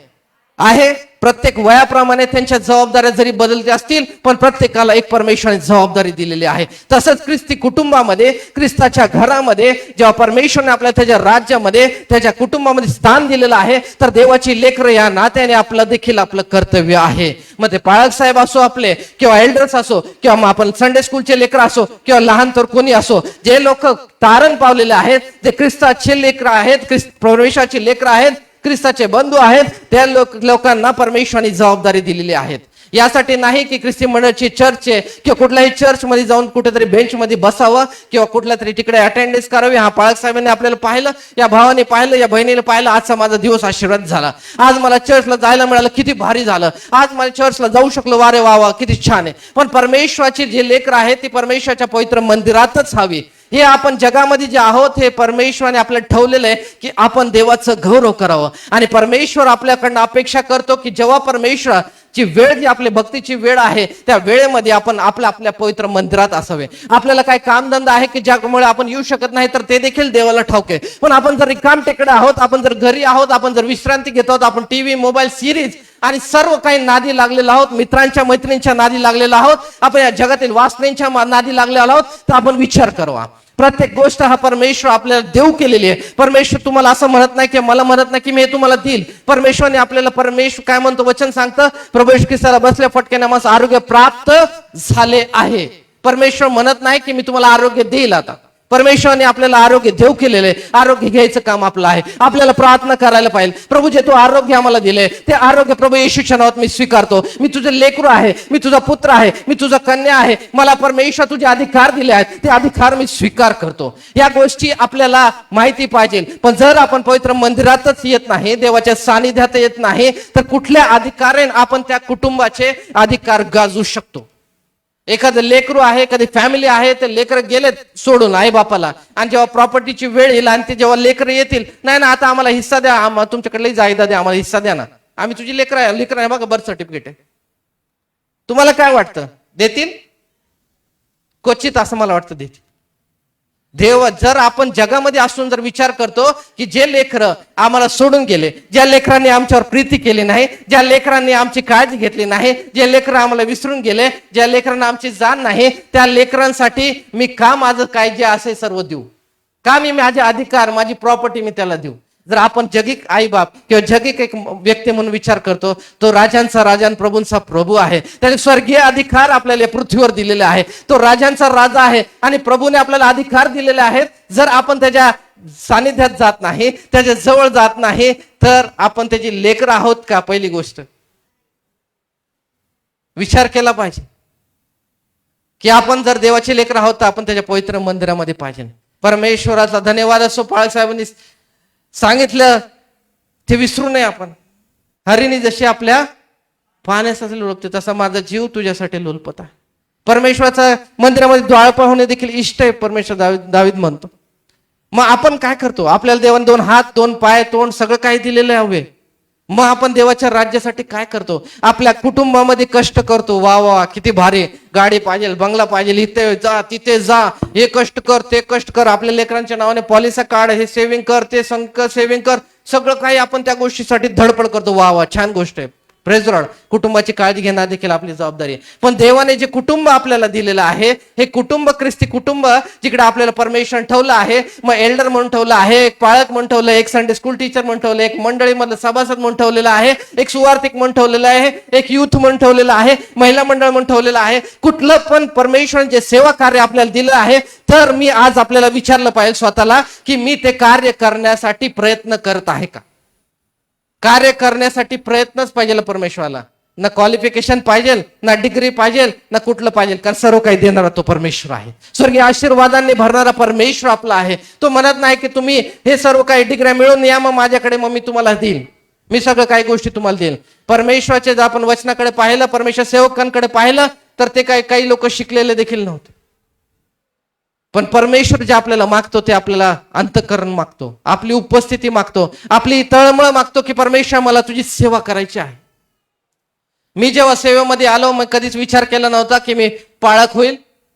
आहे. प्रत्येक वयाप्रमाणे त्यांच्या जबाबदाऱ्या जरी बदलते असतील, पण प्रत्येकाला एक परमेश्वराने जबाबदारी दिलेली आहे. तसंच ख्रिस्ती कुटुंबामध्ये, ख्रिस्ताच्या घरामध्ये जेव्हा परमेश्वराने आपल्या त्याच्या राज्यामध्ये, त्याच्या कुटुंबामध्ये स्थान दिलेलं आहे, तर देवाची लेकरं या नात्याने आपलं देखील आपलं कर्तव्य आहे. मग ते पाळक साहेब असो आपले, किंवा एल्डर्स असो, किंवा मग आपण संडे स्कूलचे लेकर असो, किंवा लहान तर कोणी असो, जे लोक तारण पावलेले आहेत, जे ख्रिस्ताचे लेकरं आहेत, परमेश्वराची लेकरं आहेत, ख्रिस्ताचे बंधू आहेत, त्या लोकांना परमेश्वराने जबाबदारी दिलेली आहेत. यासाठी नाही की ख्रिस्ती मंडळाची चर्च आहे किंवा कुठल्याही चर्च मध्ये जाऊन कुठेतरी बेंच मध्ये बसावं किंवा कुठल्या तरी तिकडे अटेंडन्स करावी. हा पाळक साहेबांनी आपल्याला पाहिलं, या भावाने पाहिलं, या बहिणीने पाहिलं, आजचा माझा दिवस आशीर्वाद झाला, आज मला चर्चला जायला मिळालं, किती भारी झालं, आज मला चर्चला जाऊ शकलो, वारे वा किती छान आहे. पण परमेश्वराची जे लेकर आहेत ती परमेश्वराच्या पवित्र मंदिरातच हवी. हे आपण जगामध्ये जे आहोत, हे परमेश्वराने आपल्याला ठेवलेलं आहे की आपण देवाचं गौरव करावं. आणि परमेश्वर आपल्याकडनं अपेक्षा करतो की जेव्हा परमेश्वराची वेळ, जी आपल्या भक्तीची वेळ आहे, त्या वेळेमध्ये आपण आपल्या पवित्र मंदिरात असावे. आपल्याला काय कामधंदा आहे की ज्यामुळे आपण येऊ शकत नाही, तर ते देखील देवाला ठाऊक आहे. पण आपण जर रिकाम टेकडे आहोत, आपण जर घरी आहोत, आपण जर विश्रांती घेतो आहोत, आपण टीव्ही, मोबाईल, सिरीज आणि सर्व काही नादी लागलेलो आहोत, मित्रांच्या मैत्रिणींच्या नादी लागलेलो आहोत, आपण या जगातील वासनेच्या नादी लागलेलो आहोत, तर आपण विचार करावा. प्रत्येक गोष्ट हा परमेश्वर आपल्याला देऊ केलेली आहे. परमेश्वर तुम्हाला असं म्हणत नाही की मला म्हणत नाही की मी हे तुम्हाला देईल. परमेश्वरने आपल्याला, परमेश्वर काय म्हणतो, वचन सांगतं, प्रभू येशू ख्रिस्ताला बसल्या फटक्याने आम्हाला आरोग्य प्राप्त झाले आहे. परमेश्वर म्हणत नाही की मी तुम्हाला आरोग्य देईल. आता परमेश्वराने आपल्याला आरोग्य देऊ केलेलं आहे. आरोग्य घ्यायचं काम आपलं आहे. आपल्याला प्रार्थना करायला पाहिजे, प्रभू जे तू आरोग्य आम्हाला दिले ते आरोग्य प्रभू येशूच्या नावात मी स्वीकारतो. मी तुझं लेकरू आहे, मी तुझा पुत्र आहे, मी तुझा कन्या आहे. मला परमेश्वर तुझे अधिकार दिले आहेत, ते अधिकार मी स्वीकार करतो. या गोष्टी आपल्याला माहिती पाहिजे. पण जर आपण पवित्र मंदिरातच येत नाही, देवाच्या सानिध्यात येत नाही, तर कुठल्या अधिकाराने आपण त्या कुटुंबाचे अधिकार गाजू शकतो? एखादं लेकरू आहे, एखादी फॅमिली आहे, ते लेकर गेले सोडून आई बापाला, आणि जेव्हा प्रॉपर्टीची वेळ येईल आणि ते जेव्हा लेकर येतील, नाही ना आता आम्हाला हिस्सा द्या, तुमच्याकडे जायदा द्या, आम्हाला हिस्सा द्या ना, आम्ही तुझी लेकर आहे बघा, बर्थ सर्टिफिकेट आहे. तुम्हाला काय वाटतं, देतील? क्वचित असं मला वाटतं देतील. देव, जर आपण जगामध्ये असून जर विचार करतो की जे लेकरं आम्हाला सोडून गेले, ज्या लेकरांनी आमच्यावर प्रीती केली नाही, ज्या लेकरांनी आमची काळजी घेतली नाही, जे लेकरं आम्हाला विसरून गेले, ज्या लेकरांना आमची जाण नाही, त्या लेकरांसाठी मी का माझं काय जे असे सर्व देऊ? का मी माझे अधिकार, माझी प्रॉपर्टी मी त्याला देऊ? जर आपण जगिक आई बाप किंवा जगिक एक व्यक्ती म्हणून विचार करतो, तो राजांचा राजा आणि प्रभूंचा प्रभू आहे. त्याने स्वर्गीय अधिकार आपल्याला पृथ्वीवर दिलेले आहे. तो राजांचा राजा आहे आणि प्रभूने आपल्याला अधिकार दिलेले आहेत. जर आपण त्याच्या सानिध्यात जात नाही, त्याच्या जवळ जात नाही, तर आपण त्याची लेकर आहोत का? पहिली गोष्ट विचार केला पाहिजे की आपण जर देवाचे लेकर आहोत तर आपण त्याच्या पवित्र मंदिरामध्ये पाहिजे. परमेश्वराचा धन्यवाद असो, बाळासाहेबांनी सांगितलं ते विसरू नये आपण. हरिणी जशी आपल्या पाण्यासाठी लोळपते, तसा माझा जीव तुझ्यासाठी लोलपत आहे. परमेश्वराचा मंदिरामध्ये द्वारपाल होणे देखील इष्ट आहे, परमेश्वर दावीद म्हणतो. मग आपण काय करतो? आपल्याला देवाने 2 हात, 2 पाय, तोंड सगळं काही दिलेलं हवे. मग आपण देवाच्या राज्यासाठी काय करतो? आपल्या कुटुंबामध्ये कष्ट करतो. वा वा, किती भारी, गाडी पाहिजे, बंगला पाहिजे, इथे जा, तिथे जा, हे कष्ट कर, ते कष्ट कर, आपल्या लेकरांच्या नावाने पॉलिसी काढ, हे सेव्हिंग कर, ते सेव्हिंग कर, सगळं काही आपण त्या गोष्टीसाठी धडपड करतो. वा वा, छान गोष्ट आहे. Praise Lord. कुटुंबाची काळजी घेणं देखील आपली जबाबदारी आहे. पण देवाने जे कुटुंब आपल्याला दिलेलं आहे, हे कुटुंब ख्रिस्ती कुटुंब, जिकडे आपल्याला परमेश्वर ठेवलं आहे, मग एल्डर म्हणून ठेवलं आहे, एक पाळक म्हणून ठेवलं, एक संडे स्कूल टीचर म्हणून ठेवलं, एक मंडळीमधलं सभासद म्हणून ठेवलेलं आहे, एक सुवार्थिक म्हणून ठेवलेलं आहे, एक युथ म्हणून ठेवलेलं आहे, महिला मंडळ म्हणून ठेवलेलं आहे. कुठलं पण परमेश्वर जे सेवा कार्य आपल्याला दिलं आहे, तर मी आज आपल्याला विचारलं पाहिजे स्वतःला की मी ते कार्य करण्यासाठी प्रयत्न करत आहे का? कार्य करण्यासाठी प्रयत्नच पाहिजे परमेश्वराला. ना क्वालिफिकेशन पाहिजे, ना डिग्री पाहिजे, ना कुठलं पाहिजे, कारण सर्व काही देणारा तो परमेश्वर आहे. स्वर्गीय आशीर्वादांनी भरणारा परमेश्वर आपला आहे. तो म्हणत नाही की तुम्ही हे सर्व काही डिग्र्या मिळून या मग माझ्याकडे, मग मी तुम्हाला देईल, मी सगळं काही गोष्टी तुम्हाला देईल. परमेश्वराचे जर आपण वचनाकडे पाहिलं, परमेश्वर सेवकांकडे पाहिलं, तर ते काही लोक शिकलेले देखील नव्हते. पण परमेश्वर जे आपल्याला मागतो ते आपल्याला अंतःकरण मागतो, आपली उपस्थिती मागतो, आपली तळमळ मागतो की परमेश्वर मला तुझी सेवा करायची आहे. मी जेव्हा सेवेमध्ये आलो, मग कधीच विचार केला नव्हता की मी पाळक होईल.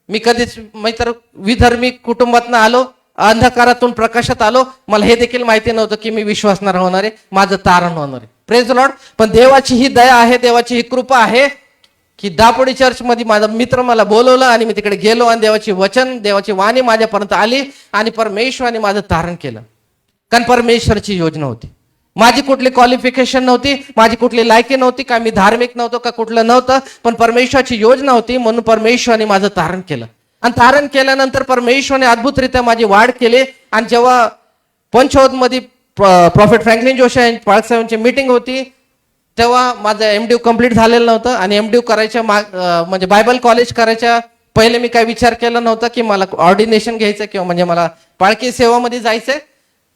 मी कधीच तर विधर्मी कुटुंबातून आलो, अंधकारातून प्रकाशात आलो. मला हे देखील माहिती नव्हतं की मी विश्वासणार होणार आहे, माझं तारण होणार आहे. Praise Lord. पण देवाची ही दया आहे, देवाची ही कृपा आहे की दापोडी चर्च मध्ये माझा मित्र मला बोलवलं आणि मी तिकडे गेलो आणि देवाची वचन, देवाची वाणी माझ्यापर्यंत आली आणि परमेश्वराने माझं तारण केलं. कारण परमेश्वरची योजना होती. माझी कुठली क्वालिफिकेशन नव्हती, माझी कुठली लायकी नव्हती, का मी धार्मिक नव्हतो का कुठलं नव्हतं, पण परमेश्वराची योजना होती म्हणून परमेश्वराने माझं तारण केलं. आणि तारण केल्यानंतर परमेश्वराने अद्भुतरित्या माझी वाढ केली. आणि जेव्हा पंचवद मध्ये प्रॉफेट फ्रँकलिन जोशी यांची पाळकसाहेबांची मीटिंग होती, तेव्हा माझं MDU कम्प्लीट झालेलं नव्हतं. आणि MDU करायच्या म्हणजे बायबल कॉलेज करायच्या पहिले मी काय विचार केला नव्हता की मला ऑर्डिनेशन घ्यायचं किंवा म्हणजे मला पाळकी सेवामध्ये जायचंय.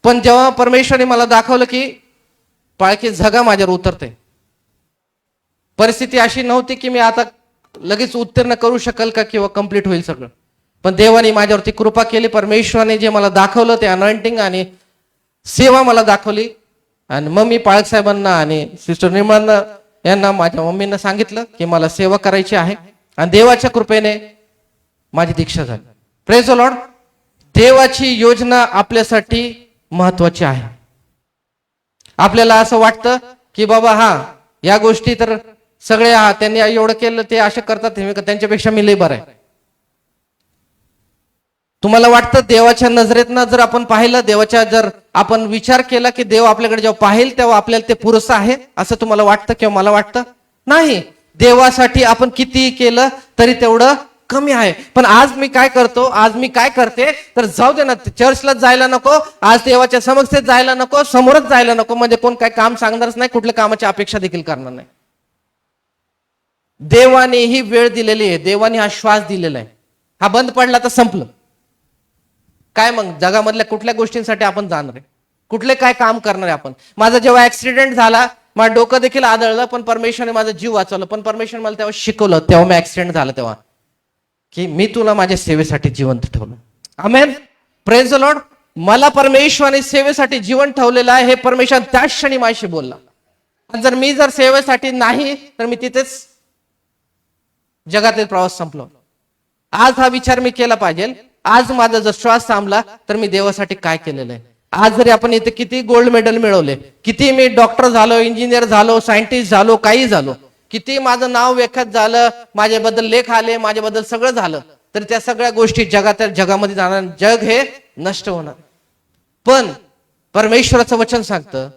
पण जेव्हा परमेश्वराने मला दाखवलं की पाळकी झगा माझ्यावर उतरते, परिस्थिती अशी नव्हती की मी आता लगेच उत्तीर्ण करू शकेल का किंवा कम्प्लीट होईल सगळं. पण देवाने माझ्यावरती कृपा केली. परमेश्वराने जे मला दाखवलं ते अनॉइंटिंग आणि सेवा मला दाखवली. आणि मग मी पाळक साहेबांना आणि सिस्टर निर्मला यांना, माझ्या मम्मींना सांगितलं की मला सेवा करायची आहे. आणि देवाच्या कृपेने माझी दीक्षा झाली. Praise the lord. देवाची योजना आपल्यासाठी महत्वाची आहे. आपल्याला असं वाटतं की बाबा हा या गोष्टी तर सगळे त्यांनी एवढं केलं ते असे करतात हे त्यांच्यापेक्षा मी लय बरं आहे. तुम्हाला वाटतं देवाच्या नजरेतनं जर आपण पाहिलं, देवाच्या जर आपण विचार केला की देव आपल्याकडे जेव्हा पाहिल तेव्हा आपल्याला ते पुरेसं आहे असं तुम्हाला वाटतं किंवा मला वाटतं? नाही. देवासाठी आपण किती केलं तरी तेवढं कमी आहे. पण आज मी काय करतो, आज मी काय करते, तर जाऊ दे ना, चर्चला जायला नको, आज देवाच्या समक्षेत जायला नको, समोरच जायला नको, म्हणजे कोण काय काम सांगणारच नाही, कुठल्या कामाची अपेक्षा देखील करणार नाही. देवाने ही वेळ दिलेली आहे, देवाने हा श्वास दिलेला आहे. हा बंद पडला तर संपलं. काय मग जगामधल्या कुठल्या गोष्टींसाठी आपण जाणार आहे, कुठले काय काम करणार आहे आपण? माझा जेव्हा ऍक्सिडेंट झाला, माझं डोकं देखील आदळलं, पण परमेश्वरने माझा जीव वाचवला. पण परमेश्वर मला तेव्हा शिकवलं, तेव्हा मी ऍक्सिडेंट झाला तेव्हा, की मी तुला माझ्या सेवेसाठी जिवंत ठेवलं. आमेन, प्रेज द लॉर्ड. मला परमेश्वराने सेवेसाठी जीवन ठेवलेलं आहे हे परमेश्वर त्याच क्षणी माझ्याशी बोलला. जर मी जर सेवेसाठी नाही तर मी तिथेच जगातील प्रवास संपलो. आज हा विचार मी केला पाहिजे, आज माझा जर श्वास थांबला तर मी देवासाठी काय केलेलं आहे. आज जरी आपण इथे किती गोल्ड मेडल मिळवले, किती मी डॉक्टर झालो, इंजिनियर झालो, सायंटिस्ट झालो, काही झालो, किती माझं नाव विख्यात झालं, माझ्याबद्दल लेख आले, माझ्याबद्दल सगळं झालं, तर त्या सगळ्या गोष्टी जगामध्ये जाणार, जग हे नष्ट होणार. पण परमेश्वराचं वचन सांगतं,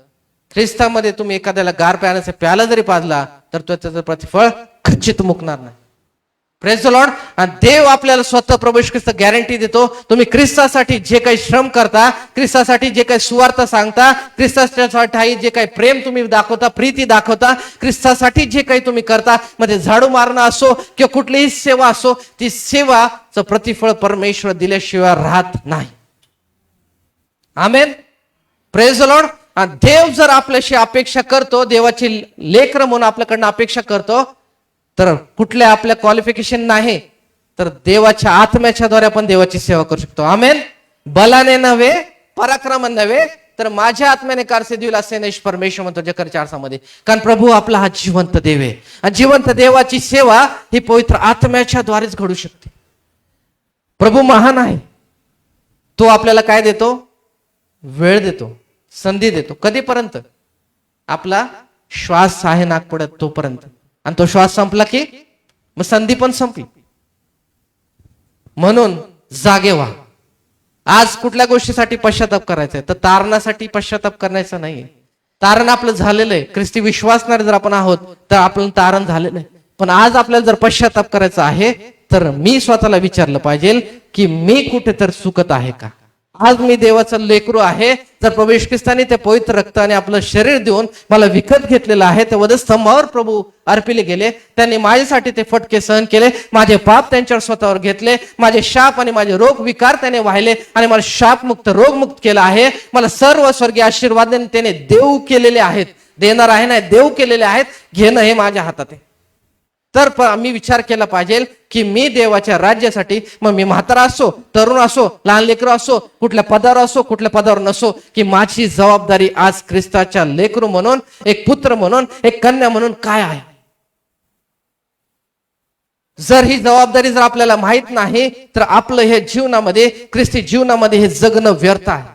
ख्रिस्तामध्ये तुम्ही एखाद्याला गार पाण्याचा प्याला जरी पाजला तर तो त्याचं प्रतिफळ खचित मुकणार नाही. Praise the lord. आणि देव आपल्याला स्वतः प्रभू येशू ख्रिस्त गॅरंटी देतो, तुम्ही ख्रिस्तासाठी जे काही श्रम करता, ख्रिस्तासाठी जे काही सुवार्थ सांगता, ख्रिस्तासाठी जे काही प्रेम तुम्ही दाखवता, प्रीती दाखवता, ख्रिस्तासाठी जे काही तुम्ही करता, मध्ये झाडू मारणं असो किंवा कुठलीही सेवा असो, ती सेवाचं प्रतिफळ परमेश्वर दिल्याशिवाय राहत नाही. आमेन, प्रेज द लॉर्ड. आणि देव जर आपल्याशी अपेक्षा करतो, देवाची लेकरं म्हणून आपल्याकडनं अपेक्षा करतो, तर कुठल्या आपल्या क्वालिफिकेशन नाही, तर देवाच्या आत्म्याच्या द्वारे आपण देवाची सेवा करू शकतो. आमेन. बलाने नव्हे, पराक्रम नव्हे, तर माझ्या आत्म्याने कारसे देईल असे नैश परमेश्वर म्हणतो जकर 4:6 मध्ये. कारण प्रभू आपला हा जिवंत देव आहे, आणि जिवंत देवाची सेवा ही पवित्र आत्म्याच्या द्वारेच घडू शकते. प्रभू महान आहे. तो आपल्याला काय देतो? वेळ देतो, संधी देतो. कधीपर्यंत? आपला श्वास आहे नाकपुड्यात तोपर्यंत. आणि तो श्वास संपला की मग संधी पण संपली. म्हणून जागे व्हा. आज कुठल्या गोष्टीसाठी पश्चाताप करायचा आहे, तर तारणासाठी पश्चाताप करायचा नाहीये. तारण आपलं झालेलं आहे. ख्रिस्ती विश्वासणारे जर आपण आहोत तर आपलं तारण झालेलं आहे. पण आज आपल्याला जर पश्चाताप करायचा आहे तर मी स्वतःला विचारलं पाहिजे की मी कुठे तर चुकत आहे का? आज मी देवाचं लेकरू आहे. जर प्रभू येशू ख्रिस्ताने ते पवित्र रक्ताने आपलं शरीर देऊन मला विकत घेतलेलं आहे, ते वधस्तंभावर प्रभू अर्पिले गेले, त्यांनी माझ्यासाठी ते फटके सहन केले, माझे पाप त्यांच्यावर स्वतःवर घेतले, माझे शाप आणि माझे रोग विकार त्याने वाहिले आणि मला शापमुक्त रोगमुक्त केलं आहे. मला सर्व स्वर्गीय आशीर्वाद त्याने देऊ केलेले आहेत. देणार आहे ना, देऊ केलेले आहेत. घेणं हे माझ्या हातात आहे. तर मी विचार केला पाहिजे की मी देवाच्या राज्यासाठी, मग मी म्हातारा असो, तरुण असो, लहान लेकरू असो, कुठल्या पदावर असो, कुठल्या पदावर नसो, की माझी जबाबदारी आज ख्रिस्ताच्या लेकरू म्हणून, एक पुत्र म्हणून, एक कन्या म्हणून काय आहे. जर ही जबाबदारी जर आपल्याला माहित नाही तर आपलं हे जीवनामध्ये, ख्रिस्ती जीवनामध्ये हे जगणं व्यर्थ आहे.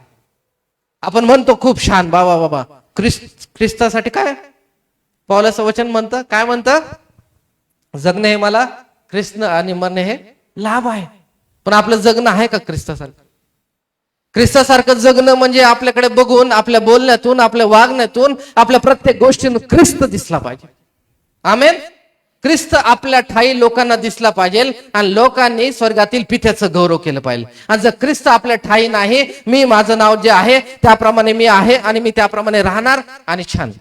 आपण म्हणतो खूप छान, बाबा बाबा ख्रिस्तासाठी काय पौलाचं वचन म्हणतं, काय म्हणतं? जगणे हे मला ख्रिस्त आणि मरणे हे लाभ आहे. पण आपलं जगणं आहे का ख्रिस्तासारखं? ख्रिस्तासारखं जगणं म्हणजे आपल्याकडे बघून, आपल्या बोलण्यातून, आपल्या वागण्यातून, आपल्या प्रत्येक गोष्टीतून ख्रिस्त दिसला पाहिजे. आमेन. ख्रिस्त आपल्या ठाई लोकांना दिसला पाहिजे आणि लोकांनी स्वर्गातील पित्याचं गौरव केलं पाहिजे. आणि जर ख्रिस्त आपल्या ठाई नाही, मी माझं नाव जे आहे त्याप्रमाणे मी आहे आणि मी त्याप्रमाणे राहणार आणि छान,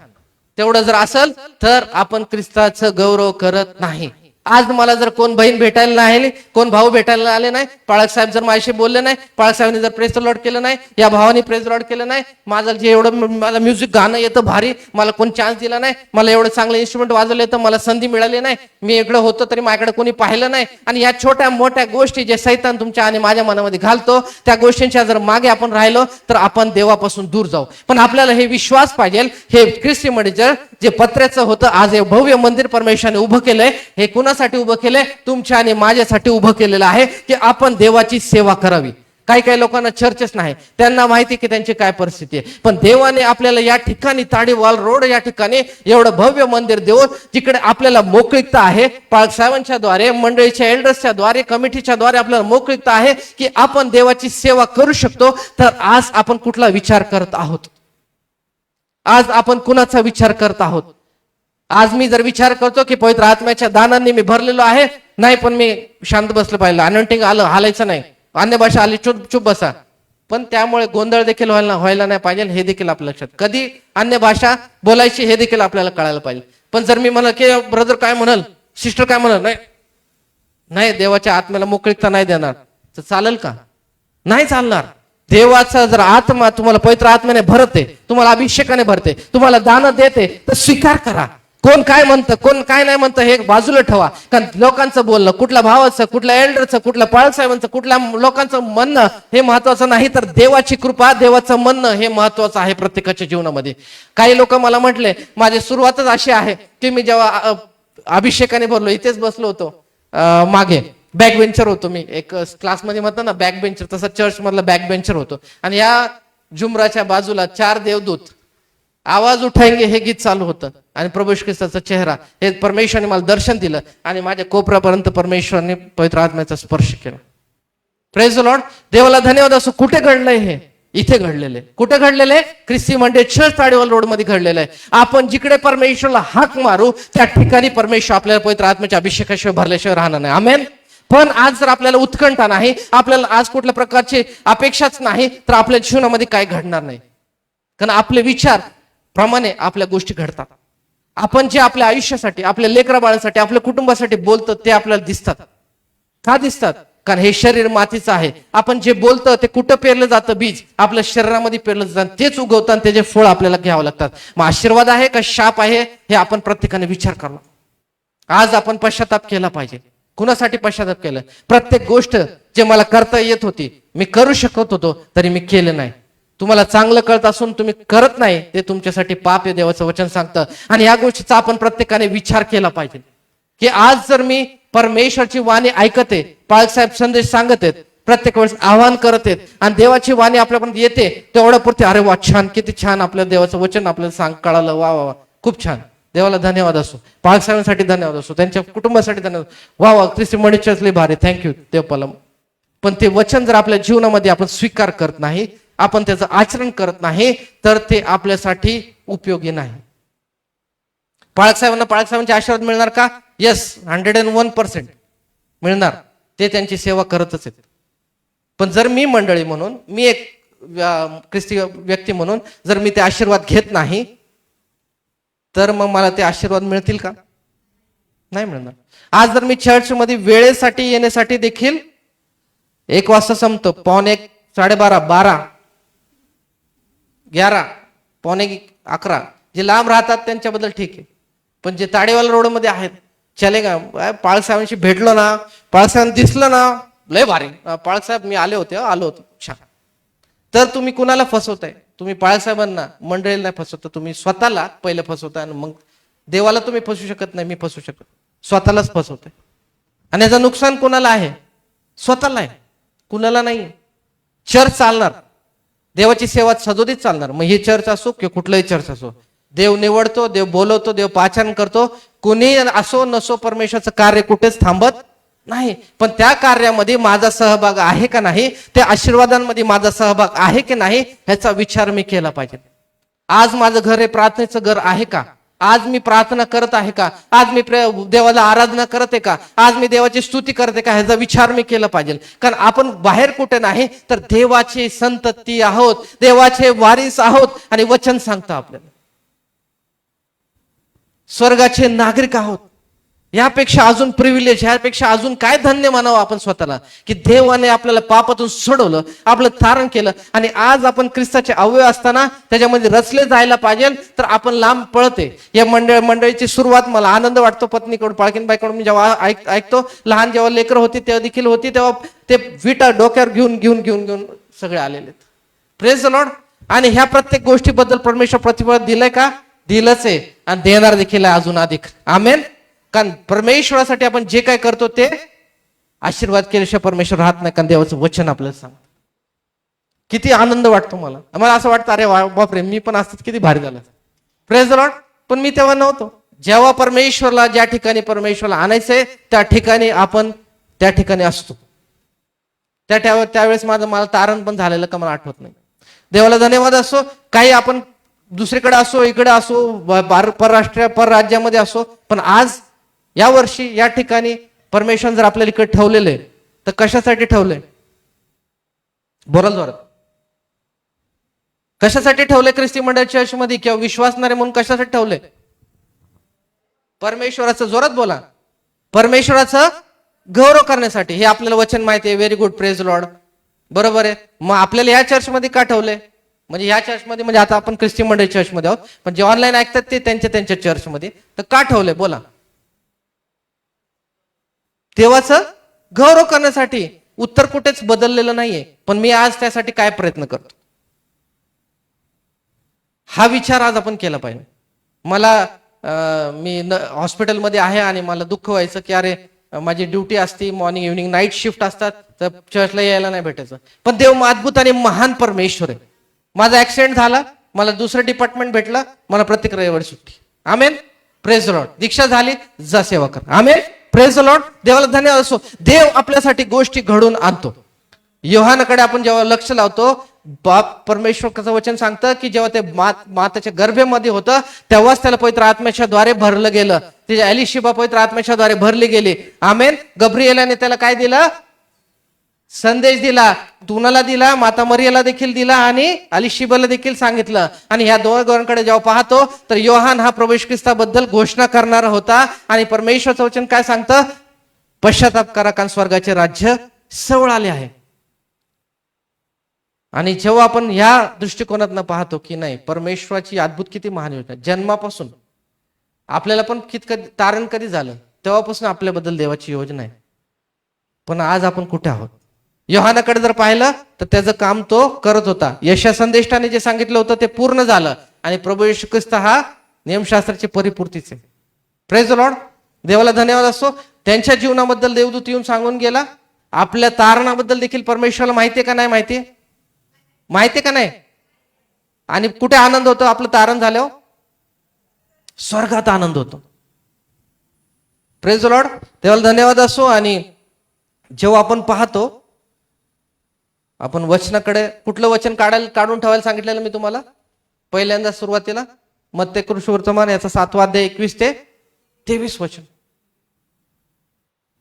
तेवढं जर असेल तर आपण ख्रिस्ताचं गौरव करत नाही. आज मला जर कोण बहीण भेटायला नाही, कोण भाऊ भेटायला आले नाही, पाळक साहेब जर माझ्याशी बोलले नाही, पाळक साहेबांनी जर प्रेज द लॉर्ड केलं नाही, या भावाने प्रेज द लॉर्ड केलं नाही, माझं जे एवढं मला म्युझिक गाणं येतं भारी, मला कोण चान्स दिला नाही, मला एवढं चांगलं इन्स्ट्रुमेंट वाजवलं येतं, मला संधी मिळाली नाही, मी इकडं होतो तरी माझ्याकडे कोणी पाहिलं नाही, आणि या छोट्या मोठ्या गोष्टी जे सैतान तुमच्या आणि माझ्या मनामध्ये घालतो, त्या गोष्टींच्या जर मागे आपण राहिलो तर आपण देवापासून दूर जाऊ. पण आपल्याला हे विश्वास पाहिजे, हे ख्रिस्ती म्हणजे जे पत्र्याचं होतं, आज हे भव्य मंदिर परमेश्वराने उभं केलंय. हे कुणासाठी उभं केलंय? तुमच्या आणि माझ्यासाठी उभं केलेलं आहे की आपण देवाची सेवा करावी. काही काही लोकांना चर्चच नाही, त्यांना माहिती की त्यांची काय परिस्थिती आहे. पण देवाने आपल्याला या ठिकाणी ताडीवाल रोड या ठिकाणी एवढं भव्य मंदिर देऊन जिकडे आपल्याला मोकळीकता आहे, पाळक साहेबांच्या द्वारे, मंडळीच्या एल्डर्सच्या द्वारे, कमिटीच्या द्वारे आपल्याला मोकळीकता आहे की आपण देवाची सेवा करू शकतो. तर आज आपण कुठला विचार करत आहोत? आज आपण कुणाचा विचार करत आहोत? आज मी जर विचार करतो की पवित्र आत्म्याच्या दानांनी मी भरलेलो आहे, नाही पण मी शांत बसलं पाहिजे, अनंटिंग आलं हालायचं नाही, अन्य भाषा आली चुप चुप बसा, पण त्यामुळे गोंधळ देखील व्हायला नाही पाहिजे, हे देखील आपल्या लक्षात, कधी अन्य भाषा बोलायची हे देखील आपल्याला कळायला पाहिजे. पण जर मी म्हणलं की ब्रदर काय म्हणाल, सिस्टर काय म्हणाल, नाही देवाच्या आत्म्याला मोकळीकता नाही देणार, तर चालेल का? नाही चालणार. देवाचा जर आत्मा तुम्हाला पवित्र आत्म्याने भरते, तुम्हाला अभिषेकाने भरते, तुम्हाला दान देते, तर स्वीकार करा. कोण काय म्हणतं, कोण काय नाही म्हणतं हे बाजूला ठेवा. कारण लोकांचं बोलणं, कुठल्या भावाचं, कुठल्या एल्डरचं, कुठल्या पाळक साहेबांचं, कुठल्या लोकांचं म्हणणं हे महत्वाचं नाही, तर देवाची कृपा, देवाचं म्हणणं हे महत्वाचं आहे प्रत्येकाच्या जीवनामध्ये. काही लोक मला म्हटले, माझी सुरुवातच अशी आहे की मी जेव्हा अभिषेकाने भरलो, इथेच बसलो होतो, मागे बॅक बेंचर होतो मी, एक क्लासमध्ये म्हणतो ना बॅक बेंचर, तसं चर्च मधला बॅक बेंचर होतो. आणि या जुमराच्या बाजूला 4 देवदूत आवाज उठाएंगे हे गीत चालू होतं आणि प्रभू येशू ख्रिस्ताचा चेहरा हे परमेश्वराने मला दर्शन दिलं आणि माझ्या कोपऱ्यापर्यंत परमेश्वराने पवित्र आत्म्याचा स्पर्श केला. Praise the Lord. देवाला धन्यवाद असो. कुठे घडलंय हे? इथे घडलेले. कुठे घडलेले? ख्रिस्ती मंडळ चर्च ताडीवाल रोड मध्ये घडलेलं आहे. आपण जिकडे परमेश्वरला हाक मारू त्या ठिकाणी परमेश्वर आपल्याला पवित्र आत्म्याच्या अभिषेकाशिवाय भरल्याशिवाय राहणार नाही. आमेन. पण आज जर आपल्याला उत्कंठा नाही, आपल्याला आज कुठल्या प्रकारची अपेक्षाच नाही, तर आपल्या जीवनामध्ये काय घडणार नाही. कारण आपले विचार प्रमाणे आपल्या गोष्टी घडतात. आपण जे आपल्या आयुष्यासाठी, आपल्या लेकरा बाळांसाठी, आपल्या कुटुंबासाठी बोलतो ते आपल्याला दिसतात. का दिसतात? कारण हे शरीर मातीचं आहे. आपण जे बोलतो ते कुठं पेरलं जातं, बीज आपल्या शरीरामध्ये पेरलं जातं, तेच उगवतं आणि त्याचे फळ आपल्याला घ्यावं लागतात. मग आशीर्वाद आहे का शाप आहे हे आपण प्रत्येकाने विचार करा. आज आपण पश्चाताप केला पाहिजे. कुणासाठी पश्चाताप केलं? प्रत्येक गोष्ट जे मला करता येत होती, मी करू शकत होतो, तरी मी केलं नाही. तुम्हाला चांगलं कळत असून तुम्ही करत नाही, ते तुमच्यासाठी पाप आहे, देवाचं वचन सांगतं. आणि या गोष्टीचा आपण प्रत्येकाने विचार केला पाहिजे की आज जर मी परमेश्वरची वाणी ऐकते, पाळक साहेब संदेश सांगत आहेत, प्रत्येक वेळेस आवाहन करत आहेत आणि देवाची वाणी आपल्यापर्यंत येते, तेवढ्या पुरते अरे वा छान, किती छान आपल्या देवाचं वचन आपल्याला कळालं, वा वा वा, खूप छान, देवाला धन्यवाद असो. पाळक साहेबांसाठी धन्यवाद असो, त्यांच्या कुटुंबासाठी धन्यवाद, वा वा ख्रिस्ती मंडळीच्यातले भारी, थँक्यू देवपाला. पण ते वचन जर आपल्या जीवनामध्ये आपण स्वीकार करत नाही, आपण त्याचं आचरण करत नाही, तर ते आपल्यासाठी उपयोगी नाही. पाळक साहेबांचे आशीर्वाद मिळणार का? येस, 101% मिळणार. ते त्यांची सेवा करतच आहेत. पण जर मी मंडळी म्हणून, मी एक ख्रिस्ती व्यक्ती म्हणून जर मी ते आशीर्वाद घेत नाही, तर मग मला ते आशीर्वाद मिळतील का? नाही मिळणार. आज जर मी चर्चमध्ये वेळेसाठी येण्यासाठी देखील 1 वाजता संपतो, 1:15, 12:30, 12, 11, 11:45, जे लांब राहतात त्यांच्याबद्दल ठीक आहे. पण जे ताडीवाल रोड मध्ये आहेत, चले का पाळक साहेबांशी भेटलो ना, पाळक साहेब दिसलं ना, लय भारी, पाळक साहेब मी आलो होतो छान. तर तुम्ही कुणाला फसवताय? तुम्ही पाळक साहेबांना, मंडळीला नाही फसवता, तुम्ही स्वतःला पहिले फसवताय. आणि मग देवाला तुम्ही फसवू शकत नाही, मी फसवू शकत, स्वतःलाच फसवताय. आणि याचं नुकसान कुणाला आहे? स्वतःला आहे, कुणाला नाही. चर्च चालणार, देवाची सेवा सदोदित चालणार. मग ही चर्च असो किंवा कुठलंही चर्च असो, देव निवडतो, देव बोलवतो, देव पाचारण करतो. कुणी असो नसो, परमेश्वराचं कार्य कुठेच थांबत नाही. पण त्या कार्यामध्ये माझा सहभाग आहे का नाही, त्या आशीर्वादांमध्ये माझा सहभाग आहे की नाही, ह्याचा विचार मी केला पाहिजे. आज माझं घर हे प्रार्थनेचं घर आहे का? आज मी प्रार्थना करत आहे का? आज मी देवाला आराधना करते का? आज मी देवाची स्तुती करते का? ह्याचा विचार मी केला पाहिजे. कारण आपण बाहेर कुठे नाही, तर देवाची संतती आहोत, देवाचे वारीस आहोत. आणि वचन सांगतं आपल्याला स्वर्गाचे नागरिक आहोत. यापेक्षा अजून प्रिव्हिलेज, यापेक्षा अजून काय धन्य मानावं आपण स्वतःला, की देवाने आपल्याला पापातून सोडवलं, आपलं तारण केलं. आणि आज आपण ख्रिस्ताचे अवयव असताना त्याच्यामध्ये रचले जायला पाहिजे, तर आपण लांब पळते. या मंडळीची सुरुवात मला आनंद वाटतो पत्नीकडून, पाळकीनबाईकडून. मी जेव्हा ऐकतो, लहान जेव्हा लेकर होती तेव्हा देखील होती, तेव्हा ते विटा डोक्यावर घेऊन सगळे आलेले. Praise the lord. आणि ह्या प्रत्येक गोष्टीबद्दल परमेश्वर प्रतिफळ दिलंय का? दिलंच आहे, आणि देणार देखील आहे अजून अधिक. आमेन. कारण परमेश्वरासाठी आपण जे काय करतो ते आशीर्वाद केल्याशिवाय परमेश्वर राहत नाही. कारण देवाचं वचन आपल्याला सांगतं. किती आनंद वाटतो मला असं वाटतं अरे बापरे मी पण असतात किती भारी झालं. Praise the Lord. पण मी तेव्हा नव्हतो. जेव्हा परमेश्वरला ज्या ठिकाणी परमेश्वरला आणायचंय त्या ठिकाणी आपण त्या ठिकाणी असतो. त्यावेळेस मला तारण पण झालेलं का मला आठवत नाही. देवाला धन्यवाद असो. काही आपण दुसरीकडे असो, इकडे असो, परराष्ट्रीय परराज्यामध्ये असो, पण आज या वर्षी या ठिकाणी परमेश्वर जर आपल्याला इकडे ठेवलेलं आहे तर कशासाठी ठेवलंय? बोलाल जोरात. कशासाठी ठेवले ख्रिस्ती मंडळ चर्चमध्ये किंवा विश्वासणारे म्हणून कशासाठी ठेवले? परमेश्वराचं, जोरात बोला, परमेश्वराचं गौरव करण्यासाठी. हे आपल्याला वचन माहिती आहे. Very good, praise Lord. बरोबर आहे. मग आपल्याला या चर्चमध्ये का ठेवलंय? म्हणजे या चर्चमध्ये, म्हणजे आता आपण ख्रिस्ती मंडळ चर्चमध्ये आहोत, पण जे ऑनलाईन ऐकतात ते त्यांच्या चर्चमध्ये, तर का ठेवलंय बोला? देवाचं गौरव करण्यासाठी. उत्तर कुठेच बदललेलं नाहीये. पण मी आज त्यासाठी काय प्रयत्न करतो हा विचार आज आपण केला पाहिजे. मी हॉस्पिटलमध्ये आहे आणि मला दुःख व्हायचं की अरे माझी ड्युटी असती, मॉर्निंग इव्हनिंग नाईट शिफ्ट असतात, तर चर्चला यायला नाही भेटायचं. पण देव अद्भुत आणि महान परमेश्वर आहे. माझा ऍक्सिडेंट झाला, मला दुसरं डिपार्टमेंट भेटलं, मला प्रत्येक रविवारी सुट्टी. आमेन, प्रेज द लॉर्ड. दीक्षा झाली, जा सेवा कर. आमेन, प्रेज द लॉर्ड. देवाला धन्यवाद असो. देव आपल्यासाठी गोष्टी घडून आणतो. योहानाकडे आपण जेव्हा लक्ष लावतो, बाप परमेश्वराचं वचन सांगतं की जेव्हा ते माताच्या गर्भेमध्ये होतं तेव्हाच त्याला पवित्र आत्म्याच्या द्वारे भरलं गेलं. त्याच्या एलिशिबा पवित्र आत्म्याच्या द्वारे भरली गेली. आमेन. गब्रिएलाने त्याला काय दिलं? संदेश दिला. तुनाला दिला, माता मरियाला देखील दिला आणि एलिशिबाला देखील सांगितलं. आणि ह्या दोघांकडे जेव्हा पाहतो तर योहान हा प्रभू ख्रिस्ताबद्दल घोषणा करणारा होता. आणि परमेश्वराचं वचन काय सांगतं? पश्चाताप करा कारण स्वर्गाचे राज्य जवळ आले आहे. आणि जेव्हा आपण या दृष्टिकोनातनं पाहतो की नाही, परमेश्वराची अद्भुत किती महान योजना. जन्मापासून आपल्याला पण तारण कधी झालं तेव्हापासून आपल्याबद्दल देवाची योजना आहे. पण आज आपण कुठे आहोत? योहानाकडे जर पाहिलं तर त्याचं काम तो करत होता. यशा संदेष्टाने जे सांगितलं होतं ते पूर्ण झालं. आणि प्रभू येशू ख्रिस्त हा नियमशास्त्राची परिपूर्तीच आहे. Praise the Lord. देवाला धन्यवाद असो. त्यांच्या जीवनाबद्दल देवदूत येऊन सांगून गेला. आपल्या तारणाबद्दल देखील परमेश्वराला माहितीये का नाही? माहितीये का नाही? आणि कुठे आनंद होतो आपलं तारण झाल्यावर? स्वर्गात आनंद होतो. Praise the Lord. देवाला धन्यवाद असो. आणि जेव्हा आपण पाहतो, आपण वचनाकडे, कुठलं वचन काढून ठेवायला सांगितलेलं मी तुम्हाला पहिल्यांदा सुरुवातीला? मत्ते सुवर्तमान याचा 7 अध्याय 21 ते 23 वचन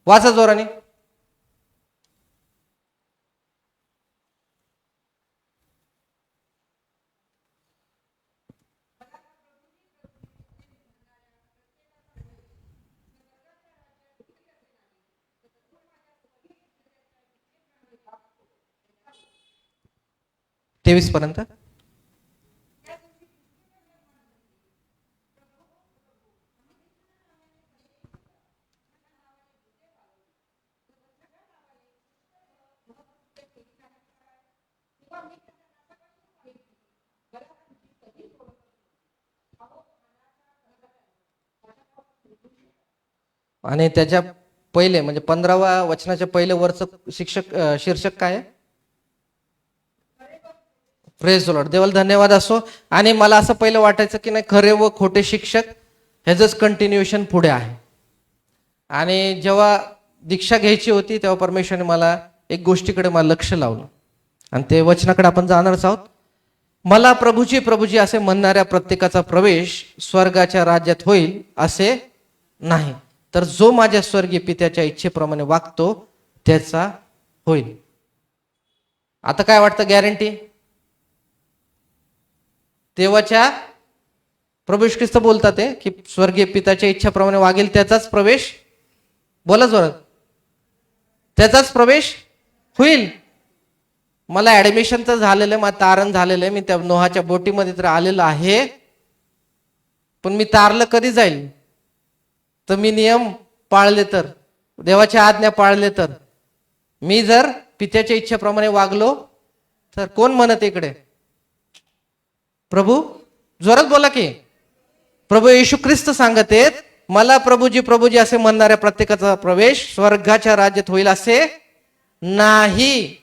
वाचा जोराने. तेवीस पर्यंत. आणि त्याच्या पहिले म्हणजे 15व्या वचनाच्या पहिले वरचं शीर्षक काय आहे? Praise the Lord. देवाला धन्यवाद असो. आणि मला असं पहिलं वाटायचं की नाही, खरे व खोटे शिक्षक ह्याचंच कंटिन्युएशन पुढे आहे. आणि जेव्हा दीक्षा घ्यायची होती तेव्हा परमेश्वराने मला एक गोष्टीकडे मला लक्ष लावलं. आणि ते वचनाकडे आपण जाणारच आहोत. मला प्रभूजी असे म्हणणाऱ्या प्रत्येकाचा प्रवेश स्वर्गाच्या राज्यात होईल असे नाही, तर जो माझ्या स्वर्गीय पित्याच्या इच्छेप्रमाणे वागतो त्याचा होईल. आता काय वाटतं गॅरंटी? देवाच्या प्रभू येशू ख्रिस्त बोलतात ते की स्वर्गीय पित्याच्या इच्छेप्रमाणे वागेल त्याचाच प्रवेश, बोला जोरात, त्याचाच प्रवेश होईल. मला ऍडमिशन तर झालेलं आहे, मला तारण झालेलं आहे, मी त्या नोहाच्या बोटीमध्ये तर आलेलं आहे, पण मी तारलं कधी जाईल? तर मी नियम पाळले तर, देवाच्या आज्ञा पाळले तर, मी जर पित्याच्या इच्छेप्रमाणे वागलो तर. कोण म्हणत इकडे? प्रभू. जोरात बोला की. प्रभू येशू ख्रिस्त सांगत आहेत, मला प्रभूजी असे म्हणणाऱ्या प्रत्येकाचा प्रवेश स्वर्गाच्या राज्यात होईल असे नाही,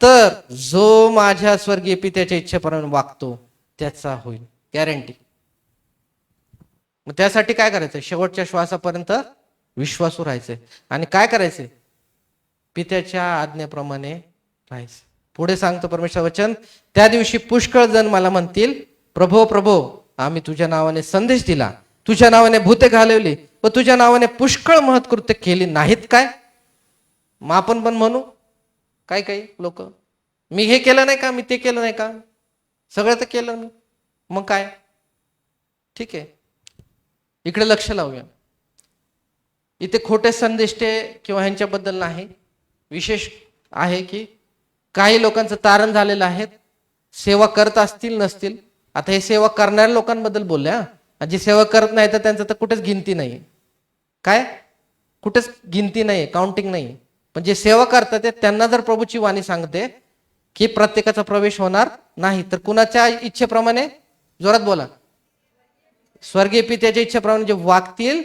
तर जो माझ्या स्वर्गीय पित्याच्या इच्छेप्रमाणे वागतो त्याचा होईल, गॅरंटी. मग त्यासाठी काय करायचं? शेवटच्या श्वासापर्यंत विश्वासू राहायचंय. आणि काय करायचंय? पित्याच्या आज्ञेप्रमाणे राहायचं. पुढे सांगतो परमेश्वर वचन, त्या दिवशी पुष्कळ जण मला म्हणतील, प्रभो प्रभो, आम्ही तुझ्या नावाने संदेश दिला, तुझ्या नावाने भूते घालवली व तुझ्या नावाने पुष्कळ महत्कृत्य केली नाहीत काय? मग आपण पण म्हणू काय काही लोक, मी हे केलं नाही का, मी ते केलं नाही का, सगळं तर केलं मी, मग काय? ठीक आहे, इकडे लक्ष लावूया. इथे खोटे संदेष्टे किंवा ह्यांच्याबद्दल नाही. विशेष आहे की काही लोकांचं तारण झालेलं आहे, सेवा करत असतील नसतील. आता हे सेवा करणाऱ्या लोकांबद्दल बोलल्या, जे सेवा करत नाही तर त्यांचं तर कुठेच गिनती नाही. काय? कुठेच गिनती नाही, काउंटिंग नाही. पण जे सेवा करतात त्यांना जर प्रभूची वाणी सांगते की प्रत्येकाचा प्रवेश होणार नाही, तर कुणाच्या इच्छेप्रमाणे? जोरात बोला. स्वर्गीय पित्याच्या इच्छेप्रमाणे जे वागतील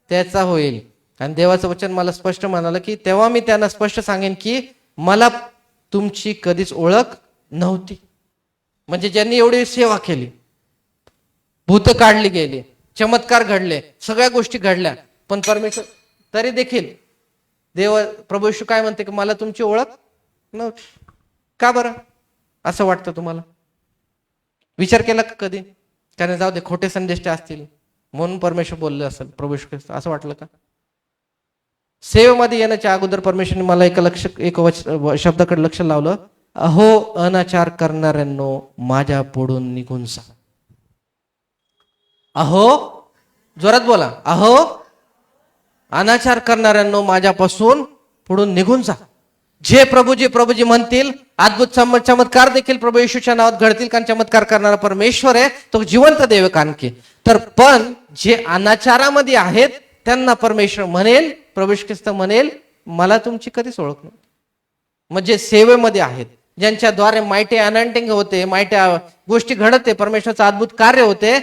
त्याचा होईल. आणि देवाचं वचन मला स्पष्ट म्हणालं की तेव्हा मी त्यांना स्पष्ट सांगेन की मला तुमची कधीच ओळख नव्हती. म्हणजे ज्यांनी एवढी सेवा केली, भूत काढली गेली, चमत्कार घडले, सगळ्या गोष्टी घडल्या, पण परमेश्वर तरी देखील देव प्रभू येशू काय म्हणते की मला तुमची ओळख नव्हती. का बरं असं वाटतं तुम्हाला? विचार केला का कधी? कारण जाऊ दे, खोटे संदेश असतील म्हणून परमेश्वर बोलले असेल प्रभू येशू ख्रिस्त, असं वाटलं का? सेवेमध्ये येण्याच्या अगोदर परमेश्वरने मला एक शब्दाकडे लक्ष लावलं, अहो अनाचार करणाऱ्यांनो माझ्या पुढून निघून जा. अहो, जोरात बोला, अहो अनाचार करणाऱ्यांनो माझ्यापासून पुढून निघून जा. जे प्रभूजी म्हणतील, अद्भुत चमत्कार देखील प्रभू येशूच्या नावात घडतील, कारण चमत्कार करणारा परमेश्वर आहे, तो जिवंत देव कानके. तर पण जे अनाचारामध्ये आहेत त्यांना परमेश्वर म्हणेल, प्रभू ख्रिस्त म्हणेल, मला तुमची कधीच ओळख नव्हती. म्हणजे सेवेमध्ये आहेत, ज्यांच्याद्वारे माइटी अनाउंटिंग होते, माइट्या गोष्टी घडते, परमेश्वराचं अद्भुत कार्य होते,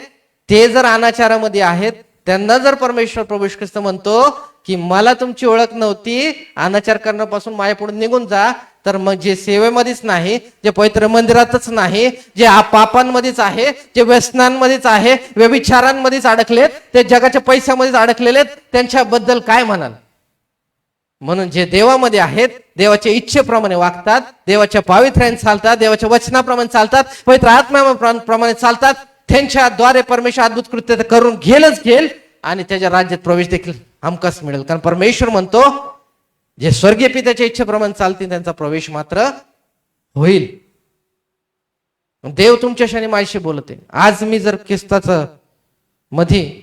ते जर अनाचारामध्ये आहेत त्यांना जर परमेश्वर प्रभू ख्रिस्त म्हणतो की मला तुमची ओळख नव्हती, अनाचार करण्यापासून माझ्या पुढे निघून जा, तर मग जे सेवेमध्येच नाही, जे पवित्र मंदिरातच नाही, जे पापांमध्येच आहे, जे व्यसनांमध्येच आहे, व्यभिचारांमध्येच अडकलेत, ते जगाच्या पैशामध्येच अडकलेले, त्यांच्याबद्दल काय म्हणाल? म्हणून जे देवामध्ये आहेत, देवाच्या इच्छेप्रमाणे वागतात, देवाच्या पावित्र्याने चालतात, देवाच्या वचनाप्रमाणे चालतात, पवित्र आत्म्याप्रमाणे चालतात, त्यांच्याद्वारे परमेश्वर अद्भुत कृत्य करून घेईल आणि त्याच्या राज्यात प्रवेश देखील हमखास मिळेल. कारण परमेश्वर म्हणतो जे स्वर्गीय पित्याच्या इच्छेप्रमाणे चालतील त्यांचा प्रवेश मात्र होईल. देव तुमच्याशी आणि माझ्याशी बोलते. आज मी जर ख्रिस्ताचं मध्ये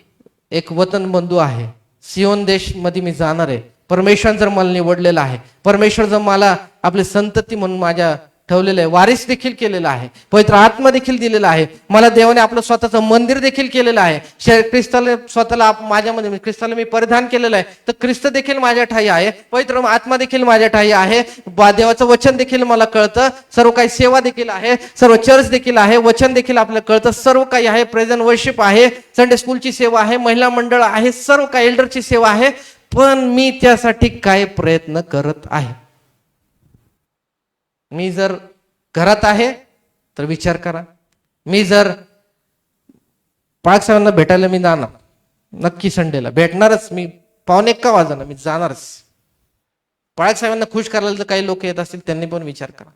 एक वतन बंधू आहे, सियोन देश मध्ये मी जाणार आहे, परमेश्वर जर मला निवडलेला आहे, परमेश्वर जर मला आपले संतती म्हणून माझ्या ठेवलेलं आहे, वारिस देखील केलेला आहे, पवित्र आत्मा देखील दिलेला आहे, मला देवाने आपलं स्वतःचं मंदिर देखील केलेलं आहे, ख्रिस्ताला स्वतःला माझ्यामध्ये ख्रिस्ताला मी परिधान केलेलं आहे, तर ख्रिस्त देखील माझ्या ठाई आहे, पवित्र आत्मा देखील माझ्या ठाई आहे, देवाचं वचन देखील मला कळतं, सर्व काही सेवा देखील आहे, सर्व चर्च देखील आहे, वचन देखील आपल्याला कळतं, सर्व काही आहे, प्रेझेंट वर्शिप आहे, संडे स्कूलची सेवा आहे, महिला मंडळ आहे, सर्व काही एल्डरची सेवा आहे. पण मी त्यासाठी काय प्रयत्न करत आहे? मी जर घरात आहे तर विचार करा. मी जर पाळक साहेबांना भेटायला मी जाणार, नक्की संडेला भेटणारच, मी 1:45 वाजता मी जाणारच. पाळक साहेबांना खुश करायला जर काही लोक येत असतील त्यांनी पण विचार करा.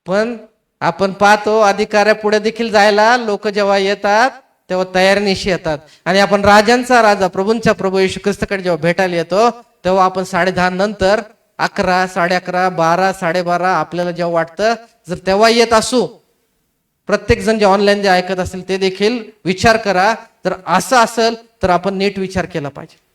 पण आपण पाहतो अधिकाऱ्यापुढे देखील जायला लोक जेव्हा येतात तेव्हा तयारीनिशी येतात, आणि आपण राजांचा राजा प्रभूंच्या प्रभू येशू ख्रिस्ताकडे जेव्हा भेटायला येतो तेव्हा आपण 10:30 नंतर 11, 11:30, 12, 12:30 आपल्याला जेव्हा वाटतं, जर तेव्हा येत असू, प्रत्येक जण जे ऑनलाईन जे ऐकत असेल ते देखील विचार करा. जर असं असेल तर आपण नीट विचार केला पाहिजे.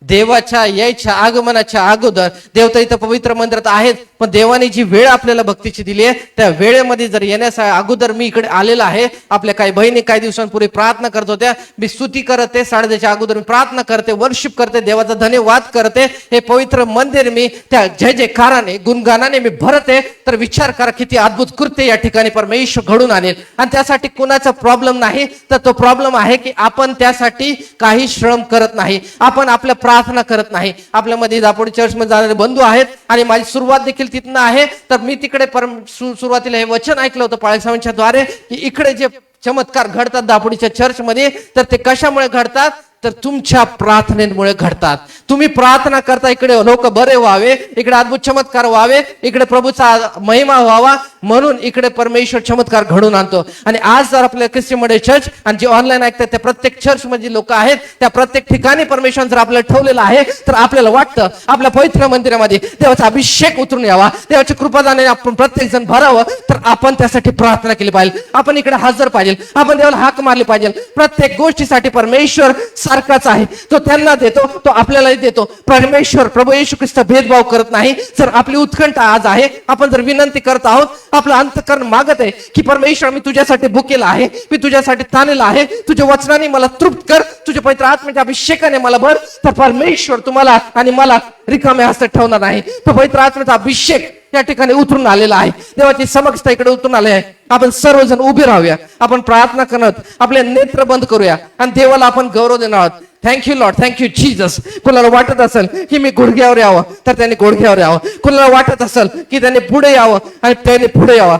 देवाच्या यायच्या आगमनाच्या अगोदर देव तर इथं पवित्र मंदिरात आहेत, पण देवाने जी वेळ आपल्याला भक्तीची दिली आहे त्या वेळेमध्ये जर येण्याच्या अगोदर मी इकडे आलेला आहे. आपल्या काही बहिणी काही दिवसांपूर्वी प्रार्थना करत होत्या, मी स्तुती करते, 10:30च्या अगोदर मी प्रार्थना करते, वर्शिप करते, देवाचा धन्यवाद करते, हे पवित्र मंदिर मी त्या जय जयकाराने गुणगानाने मी भरते. तर विचार करा किती अद्भुत कृत्य या ठिकाणी परमेश्वर घडून आणेल. आणि त्यासाठी कुणाचा प्रॉब्लेम नाही, तर तो प्रॉब्लेम आहे की आपण त्यासाठी काही श्रम करत नाही. आपण आपल्या प्रार्थना करत नाही. आपल्यामध्ये दापोडी चर्चमध्ये जाणारे बंधू आहेत आणि माझी सुरुवात देखील तिथनं आहे. तर मी तिकडे सुरुवातीला हे वचन ऐकलं होतं पाळेसाहेबांच्या द्वारे की इकडे जे चमत्कार घडतात दापोडीच्या चर्चमध्ये, तर ते कशामुळे घडतात, तर तुमच्या प्रार्थनेमुळे घडतात. तुम्ही प्रार्थना करता, इकडे लोक बरे व्हावे, इकडे अद्भुत चमत्कार व्हावे, इकडे प्रभूचा महिमा व्हावा, म्हणून इकडे परमेश्वर चमत्कार घडून आणतो. आणि आज जर आपल्या ख्रिस्ती चर्च आणि जे ऑनलाईन ऐकतात त्या प्रत्येक चर्च मध्ये लोक आहेत, त्या प्रत्येक ठिकाणी परमेश्वर जर आपल्याला ठेवलेलं आहे, तर आपल्याला वाटतं आपल्या पवित्र मंदिरामध्ये देवाचा अभिषेक उतरून यावा, देवाची कृपादानाने आपण प्रत्येक जण भरावं, तर आपण त्यासाठी प्रार्थना केली पाहिजे, आपण इकडे हजर पाहिजे, आपण देवाला हाक मारली पाहिजे. प्रत्येक गोष्टीसाठी परमेश्वर सारखाच आहे, तो त्यांना देतो, तो आपल्यालाही देतो. परमेश्वर प्रभू येशू ख्रिस्त भेदभाव करत नाही. जर आपली उत्कंठा आज आहे, आपण जर विनंती करत आहोत, आपलं अंतःकरण मागत आहे की परमेश्वर मी तुझ्यासाठी भुकेला आहे, मी तुझ्यासाठी ताणलेला आहे, तुझ्या वचनाने मला तृप्त कर, तुझ्या पवित्र आत्म्याच्या अभिषेकाने मला भर, तर परमेश्वर तुम्हाला आणि मला रिकामे हस्ते ठेवणार नाही. तो पवित्र आत्म्याचा अभिषेक या ठिकाणी उतरून आलेला आहे, देवाची समक्षता इकडे उतरून आले आहे. आपण सर्वजण उभे राहूया, आपण प्रार्थना करत आपले नेत्र बंद करूया आणि देवाला आपण गौरव देणार आहोत. Thank you lord, thank you Jesus. कुणाला वाटत असेल की मी गुडघ्यावर यावं, तर त्यांनी गुडघ्यावर यावं. कुणाला वाटत असेल की त्यांनी पुढे यावं आणि त्यांनी पुढे यावं.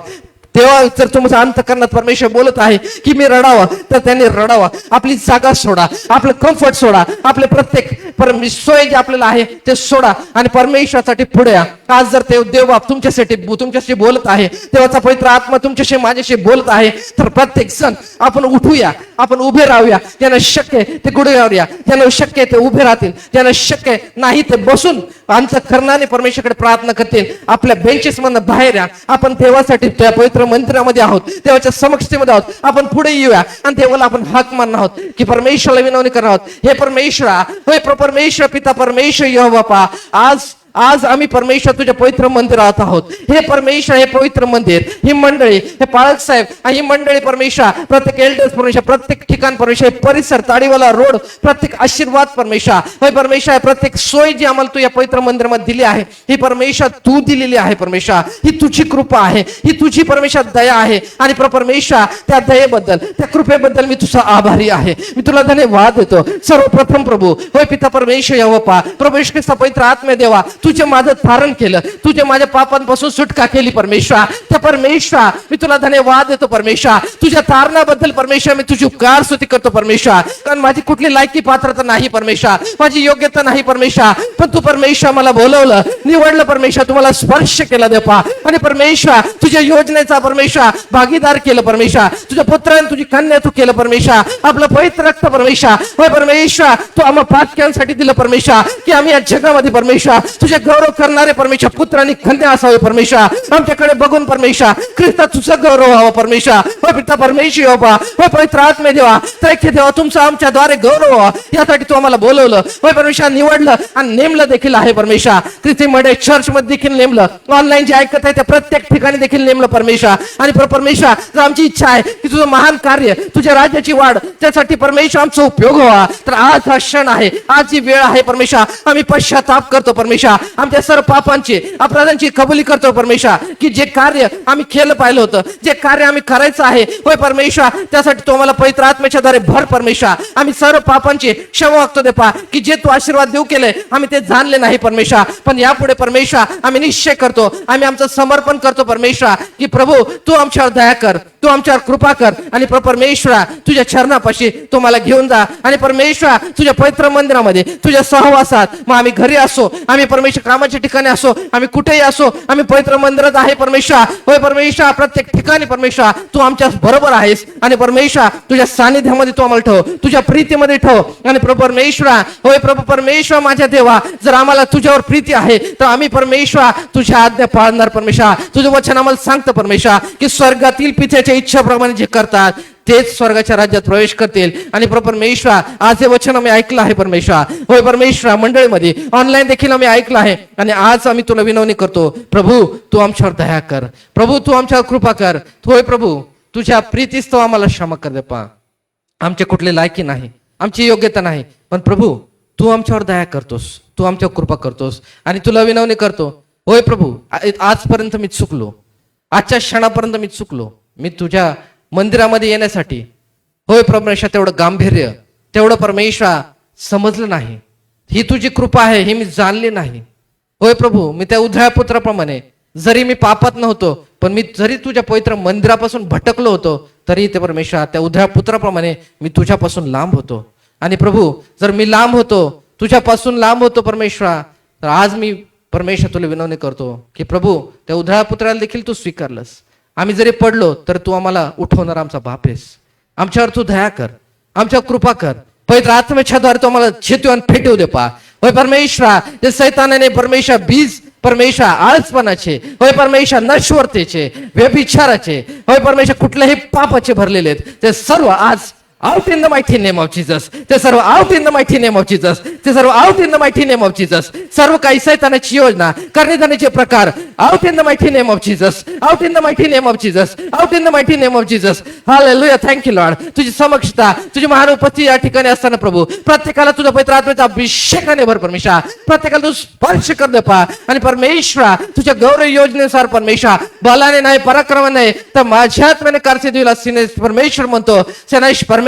तेव्हा जर तुमच्या अंतःकरणात परमेश्वर बोलत आहे की मी रडावं, तर त्यांनी रडावं. आपली जागा सोडा, आपलं कम्फर्ट सोडा, आपले प्रत्येक सोय जे आपल्याला आहे ते सोडा आणि परमेश्वरासाठी पुढे या. आज जर देव बाप तुमच्याशी बोलत आहे, देवाचा पवित्र आत्मा तुमच्याशी माझ्याशी बोलत आहे, तर प्रत्येक जण आपण उठूया, आपण उभे राहूया. ज्यांना शक्य आहे ते गुडघ्यावर या, ज्यांना शक्य आहे ते उभे राहतील, ज्यांना शक्य नाही ते बसून अंतःकरणाने परमेश्वराकडे प्रार्थना करतील. आपल्या बेंचेस मधून बाहेर या, आपण देवासाठी त्या पवित्र मंदिरामध्ये आहोत, देवाच्या समक्षतेमध्ये आहोत. आपण पुढे येऊया आणि देवाला आपण हाक मारणार आहोत की परमेश्वराला विनवणी करणार आहोत. हे परमेश्वरा, होय परमेश्वर पिता, परमेश्वर यहोवा बापा, आज आम्ही परमेश्वर तुझ्या पवित्र मंदिरात आहोत. हे परमेश्वर, हे पवित्र मंदिर, ही मंडळी, हे पाळक साहेब, ही मंडळी परमेश्वर, प्रत्येक एल्डर्स परमेश्वर, प्रत्येक ठिकाण परमेश्वर, परिसर, ताडीवाला रोड, प्रत्येक आशीर्वाद परमेश्वर, होय परमेश्वर, प्रत्येक सोय जी आम्हाला तू या पवित्र मंदिरामध्ये दिली आहे, ही परमेश्वर तू दिलेली आहे. परमेश्वर, ही तुझी कृपा आहे, ही तुझी परमेश्वर दया आहे. आणि परमेश्वर, त्या दयेबद्दल, त्या कृपेबद्दल मी तुझा आभारी आहे. मी तुला धन्यवाद देतो. सर्वप्रथम प्रभू, होय पिता परमेश्वर यहोवा, प्रभू येशू ख्रिस्त पवित्र आत्मे देवा, तुझे माझं धारण केलं, तुझे माझ्या पापांपासून सुटका केली परमेश्वर. त्या परमेश्वर मी तुला धन्यवाद देतो परमेश्वर. तुझ्या तारणाबद्दल परमेश्वर मी तुझी उपकार स्तुती करतो परमेश्वर. कारण माझी कुठली लायकी पात्रता नाही परमेश्वर, माझी योग्यता नाही परमेश्वर, पण तू परमेश्वर मला बोलवलं, निवडलं परमेश्वर, तुम्हाला स्पर्श केला देपा. आणि परमेश्वर तुझ्या योजनेचा परमेश्वर भागीदार केलं परमेश्वर. तुझ्या पुत्राने तुझी कन्या तू केलं परमेश्वर. आपलं पवित्र रक्त परमेश्वर, होय परमेश्वर, तू आम्हा पातक्यांसाठी दिलं परमेश्वर की आम्ही या जगामध्ये परमेश्वर तुझे गौरव करणारे परमेश्वर पुत्रांनी कन्या असावे परमेश्वर. आमच्याकडे बघून परमेश्वर ख्रिस्ता तुझा गौरव व्हावा परमेश्वर. होय पिता परमेश्वर यहोवा, होय पवित्र आत्मे देवा, त्रैक्य देवा, तुमचा आमच्याद्वारे गौरव व्हावा यासाठी तू आम्हाला बोलवलं, होय परमेश्वर, निवडलं आणि नेमलं देखील आहे परमेश्वर. ख्रिस्ती मध्ये चर्च मध्ये देखील नेमलं, ऑनलाईन जे ऐकत आहे त्या प्रत्येक ठिकाणी देखील नेमलं परमेश्वर. आणि परमेश्वर, जर आमची इच्छा आहे की तुझं महान कार्य, तुझ्या राज्याची वाढ, त्यासाठी परमेश्वर आमचा उपयोग व्हावा, तर आज हा क्षण आहे, आज ही वेळ आहे परमेश्वर. आम्ही पश्चाताप करतो परमेश्वर, आमच्या सर्व पापांची, अपराधांची कबुली करतो परमेश्वर की जे कार्य आम्ही केलं पाहिलं होतं, जे कार्य आम्ही करायचं आहे, होय परमेश्वर, त्यासाठी तो आम्हाला पवित्र आत्म्याच्या द्वारे भर परमेश्वर. आम्ही सर्व पापांची क्षमा मागतो देपा की जे तू आशीर्वाद देऊ केले आम्ही ते जाणले नाही परमेश्वर. पण यापुढे परमेश्वर आम्ही निश्चय करतो, आम्ही आमचं समर्पण करतो परमेश्वर की प्रभू तू आमच्यावर दया कर, तू आमच्यावर कृपा कर. आणि परमेश्वरा तुझ्या चरणापाशी तू मला घेऊन जा. आणि परमेश्वरा तुझ्या पवित्र मंदिरामध्ये, तुझ्या सहवासात, मग आम्ही घरी असो, आम्ही परमेश्वर कामाच्या ठिकाणी असो, आम्ही कुठेही असो, आम्ही पवित्र मंदिरात आहे परमेश्वर. होय परमेश्वर, प्रत्येक ठिकाणी परमेश्वर तू आमच्या बरोबर आहेस. आणि परमेश्वर तुझ्या सानिध्यामध्ये तू आम्हाला ठेव, तुझ्या प्रीतीमध्ये ठेव. आणि प्रभू परमेश्वरा, होय प्रभू परमेश्वर, माझ्या देवा, जर आम्हाला तुझ्यावर प्रीती आहे तर आम्ही परमेश्वर तुझ्या आज्ञा पाळणार परमेश्वर. तुझं वचन आम्हाला सांगतं परमेश्वर की स्वर्गातील पित्याच्या इच्छाप्रमाणे जे करतात तेच स्वर्गाच्या राज्यात प्रवेश करतील. आणि परमेश्वर, आज हे वचन आम्ही ऐकलं आहे परमेश्वर. होय परमेश्वर, मंडळीमध्ये ऑनलाईन देखील आम्ही ऐकलं आहे. आणि आज आम्ही तुला विनवणी करतो, प्रभू तू आमच्यावर दया कर, प्रभू तू आमच्यावर कृपा कर. होय प्रभू, तुझ्या प्रीतीस तो आम्हाला क्षमा कर दे पा. आमच्या कुठली लायकी नाही, आमची योग्यता नाही, पण प्रभू तू आमच्यावर दया करतोस, तू आमच्यावर कृपा करतोस. आणि तुला विनवणी करतो, होय प्रभू, आजपर्यंत मी चुकलो, आजच्या क्षणापर्यंत मी चुकलो. मी तुझ्या मंदिरामध्ये येण्यासाठी, होय परमेश्वर, तेवढं गांभीर्य, तेवढं परमेश्वर समजलं नाही, ही तुझी कृपा आहे ही मी जाणली नाही. होय प्रभू, मी त्या उधळ्या पुत्राप्रमाणे जरी मी पापात नव्हतो, पण मी जरी तुझ्या पवित्र मंदिरापासून भटकलो होतो, तरी ते परमेश्वर त्या उधळ्या पुत्राप्रमाणे मी तुझ्यापासून लांब होतो. आणि प्रभू, जर मी लांब होतो, तुझ्यापासून लांब होतो परमेश्वरा, तर आज मी परमेश्वर तुला विनवणी करतो की प्रभू, त्या उधळ्या पुत्राला देखील तू स्वीकारलंस. आम्ही जरी पडलो तर तू आम्हाला उठवणार आमचा बाप आहेस. आमच्यावर तू दया कर, आमच्यावर कृपा कर. पवित्र आत्म्याच्याद्वारे तू आम्हाला छेतून फेटवू दे पा. होय परमेश्वरा, जे सैतानाने परमेश्वर बीज परमेश्वर आळसपणाचे, होय परमेश्वर नश्वरतेचे, व्यभिचाराचे, होय परमेश्वर कुठल्याही पापाचे भरलेले आहेत, ते सर्व आज out in the mighty name of Jesus. ते सर्व out in the mighty name of Jesus. ते सर्व out in the mighty name of Jesus. सर्व काही सैतानाची योजना, करण्याचे प्रकार out in the mighty name of Jesus. Out in the mighty name of Jesus. Out in the mighty name of Jesus. Hallelujah. Thank you Lord. तुझी समक्षता, तुझी महान उपस्थिती या ठिकाणी असताना प्रभू, प्रत्येकाला तुझा पवित्र आत्म्याचा अभिषेकाने भर परमेश्वर. प्रत्येकाला तू स्पर्श कर दे पा. आणि परमेश्वरा, तुझ्या गौरव योजनेनुसार परमेश्वर, बलाने नाही, पराक्रमाने नाही, तर माझ्या आत्म्याने कारसिद्धीला परमेश्वर म्हणतो. सेनाईश परमेश्वरा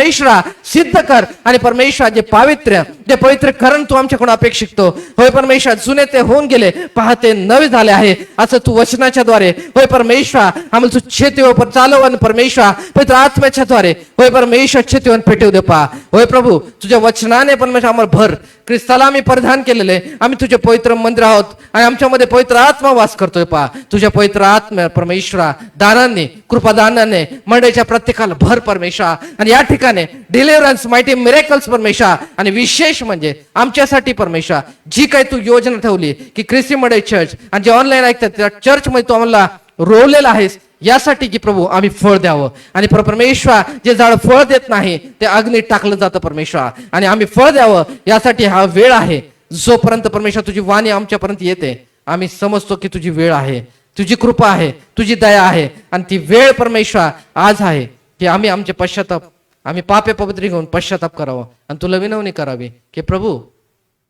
सिद्ध कर. आणि परमेश्वर, जे पावित्र्य, जे पवित्रकरण तू आमच्याकडून अपेक्षितो, होय परमेश्वर, जुने ते होऊन गेले, पाहते नवे झाले आहे, असं तू वचनाच्या द्वारे, होय परमेश्वर, आम्हाला तू छेतीवर चालव. आणि परमेश्वर, पवित्र आत्म्याच्या द्वारे, होय परमेश्वर, छेतीवर पेटवू दे पा. होय प्रभू, तुझ्या वचनाने परमेश्वर आम्हाला भर. ख्रिस्ताला आम्ही परिधान केलेले, आम्ही तुझे पवित्र मंदिर आहोत आणि आमच्यामध्ये पवित्र आत्मा वास करतोय पा. तुझ्या पवित्र आत्म्या परमेश्वरा, दानांनी, कृपादानाने मंडळीच्या प्रत्येकाला भर परमेश्वर. आणि या ठिकाणी डिलिव्हरन्स, माहिती, मिरेकल्स परमेश्वर. आणि विशेष म्हणजे आमच्यासाठी परमेश्वर, जी काही तू योजना ठेवली की ख्रिस्ती मंडळी चर्च, आणि जे ऑनलाईन ऐकतात त्या चर्च मध्ये तू आम्हाला रोवलेला आहेस, यासाठी की प्रभू आम्ही फळ द्यावं. आणि परमेश्वर, जे झाड फळ देत नाही ते अग्नीत टाकलं जातं परमेश्वर, आणि आम्ही फळ द्यावं यासाठी हा वेळ आहे. जोपर्यंत परमेश्वर तुझी वाणी आमच्यापर्यंत येते, आम्ही समजतो की तुझी वेळ आहे, तुझी कृपा आहे, तुझी दया आहे. आणि ती वेळ परमेश्वर आज आहे की आम्ही आमचे पश्चाताप, आम्ही पापे पवित्र घेऊन पश्चाताप करावं आणि तुला विनवणी करावी की प्रभू,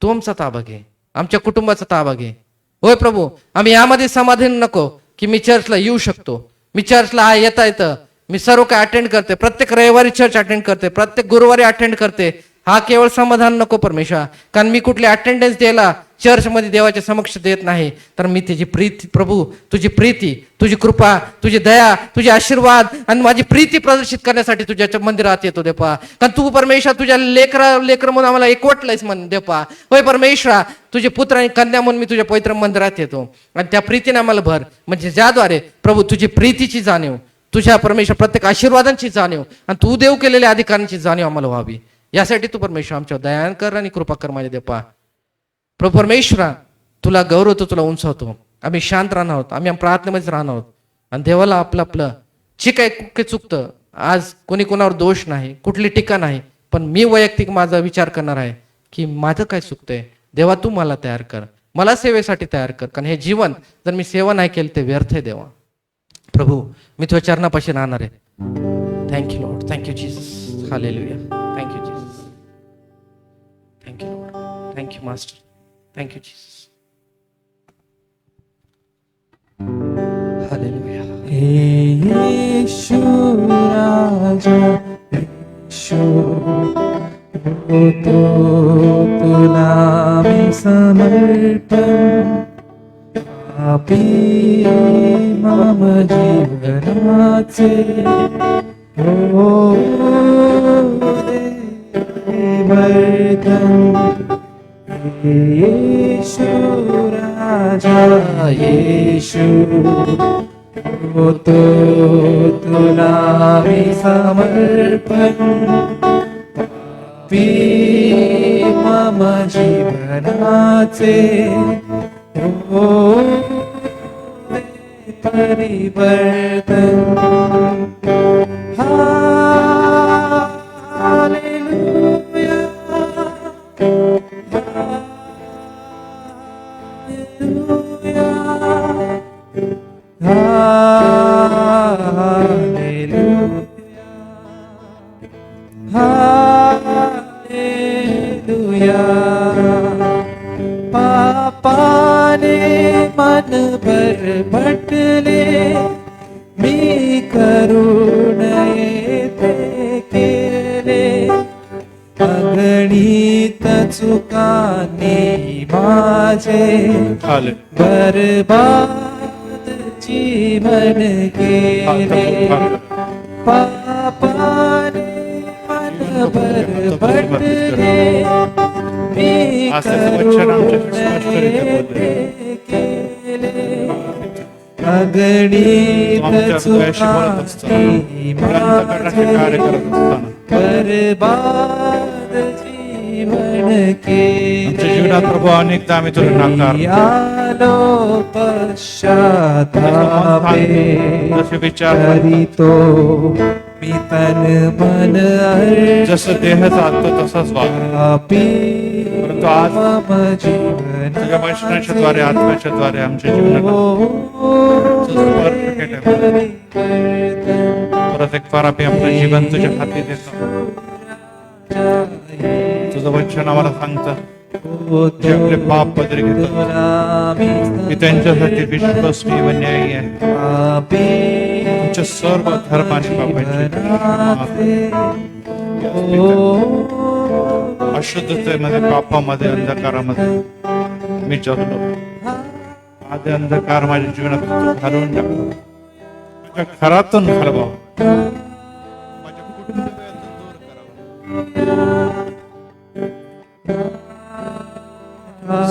तू आमचा ताबा घे, आमच्या कुटुंबाचा ताबा घे. होय प्रभू, आम्ही यामध्ये समाधान नको की मी चर्चला येऊ शकतो, मी चर्चला येता येतं, मी सर्व काय अटेंड करते, प्रत्येक रविवारी चर्च अटेंड करते, प्रत्येक गुरुवारी अटेंड करते, हा केवळ समाधान नको परमेश्वर. कारण मी कुठली अटेंडन्स द्यायला चर्चमध्ये देवाच्या समक्ष देत नाही, तर मी तुझी प्रीती प्रभू, तुझी प्रीती, तुझी कृपा, तुझी दया, तुझे आशीर्वाद आणि माझी प्रीती प्रदर्शित करण्यासाठी तुझ्या मंदिरात येतो देपा. कारण तू परमेश्वर, तुझ्या लेकर म्हणून आम्हाला एकवटलंयस म्हण देपा. होय परमेश्वरा, तुझे पुत्र आणि कन्या म्हणून मी तुझ्या पवित्र मंदिरात येतो आणि त्या प्रीतीने आम्हाला भर. म्हणजे ज्याद्वारे प्रभू तुझी प्रीतीची जाणीव, तुझ्या परमेश्वर प्रत्येक आशीर्वादांची जाणीव आणि तू देव केलेल्या अधिकारांची जाणीव आम्हाला व्हावी. यासाठी तू परमेश्वर आमच्यावर दयान कर आणि कृपा कर माझ्या देपा. प्रभू परमेश्वरा, तुला गौरवतो, तुला उंचावतो. आम्ही शांत राहणार आहोत, आम्ही प्रार्थनेमध्येच राहणार आहोत. आणि देवाला आपलं जे काही चुकतं, आज कोणी कोणावर दोष नाही, कुठली टीका नाही, पण मी वैयक्तिक माझा विचार करणार आहे की माझं काय चुकतंय. देवा, तू मला तयार कर, मला सेवेसाठी तयार कर. कारण हे जीवन जर मी सेवा नाही केली ते व्यर्थ आहे देवा. प्रभू, मी तुझ्या चरणापाशी राहणार आहे. Thank you lord, thank you Jesus, hallelujah. Thank you Jesus, thank you lord, thank you master, thank you Jesus, hallelujah. Yeshu राजा, येशू होतो तुला मी समर्पण. पापी मम जीवनाचे हो दे वर्तन. येशू राजा, येशू होतो तुला मी समर्पण. पापी मम जीवनाचे हो दे परिवर्तन. Hallelujah, hallelujah. पापाने मन बरबटले, मी करुण येथे केले. अगणित चुकांनी हाले बर्बाद जीवन गेले पापाने मन बरबटले मी असं वचन आमच्याकडे स्पष्टरित्या बोलले. केले अगणित आमच्या हृदयाशी बोलत असताना, अंतःकरणाचे कार्य करत असताना बर्बाद जीवन आमच्या जीवनात प्रभू अनेकदा आम्ही तुला नाकारतो. आलो पश्चातापे जसे विचार करीतो मी तन मन जसं देह चालतो तसाच वाग. परंतु आज मम जीवन तुझ्या वचनाच्या द्वारे आत्म्याच्या द्वारे आमच्या जीवनाला स्पर्श केल्यामुळे परत एक फार आम्ही आपलं जीवन तुझ्या हाती देतो. तुझं वचन आम्हाला सांगतं जे आपले पाप पदरी घेतात की त्यांच्यासाठी विश्वसनीय व न्यायी आहे. तुमच्या सर्व धर्माने पापांची अशुद्धतेमध्ये पापामध्ये अंधकारामध्ये मी जगलो. माझे अंधकार माझ्या जीवनात तू घालवून टाकतो. माझ्या घरातून घालवा, माझ्या कुटुंबातून दूर करावा.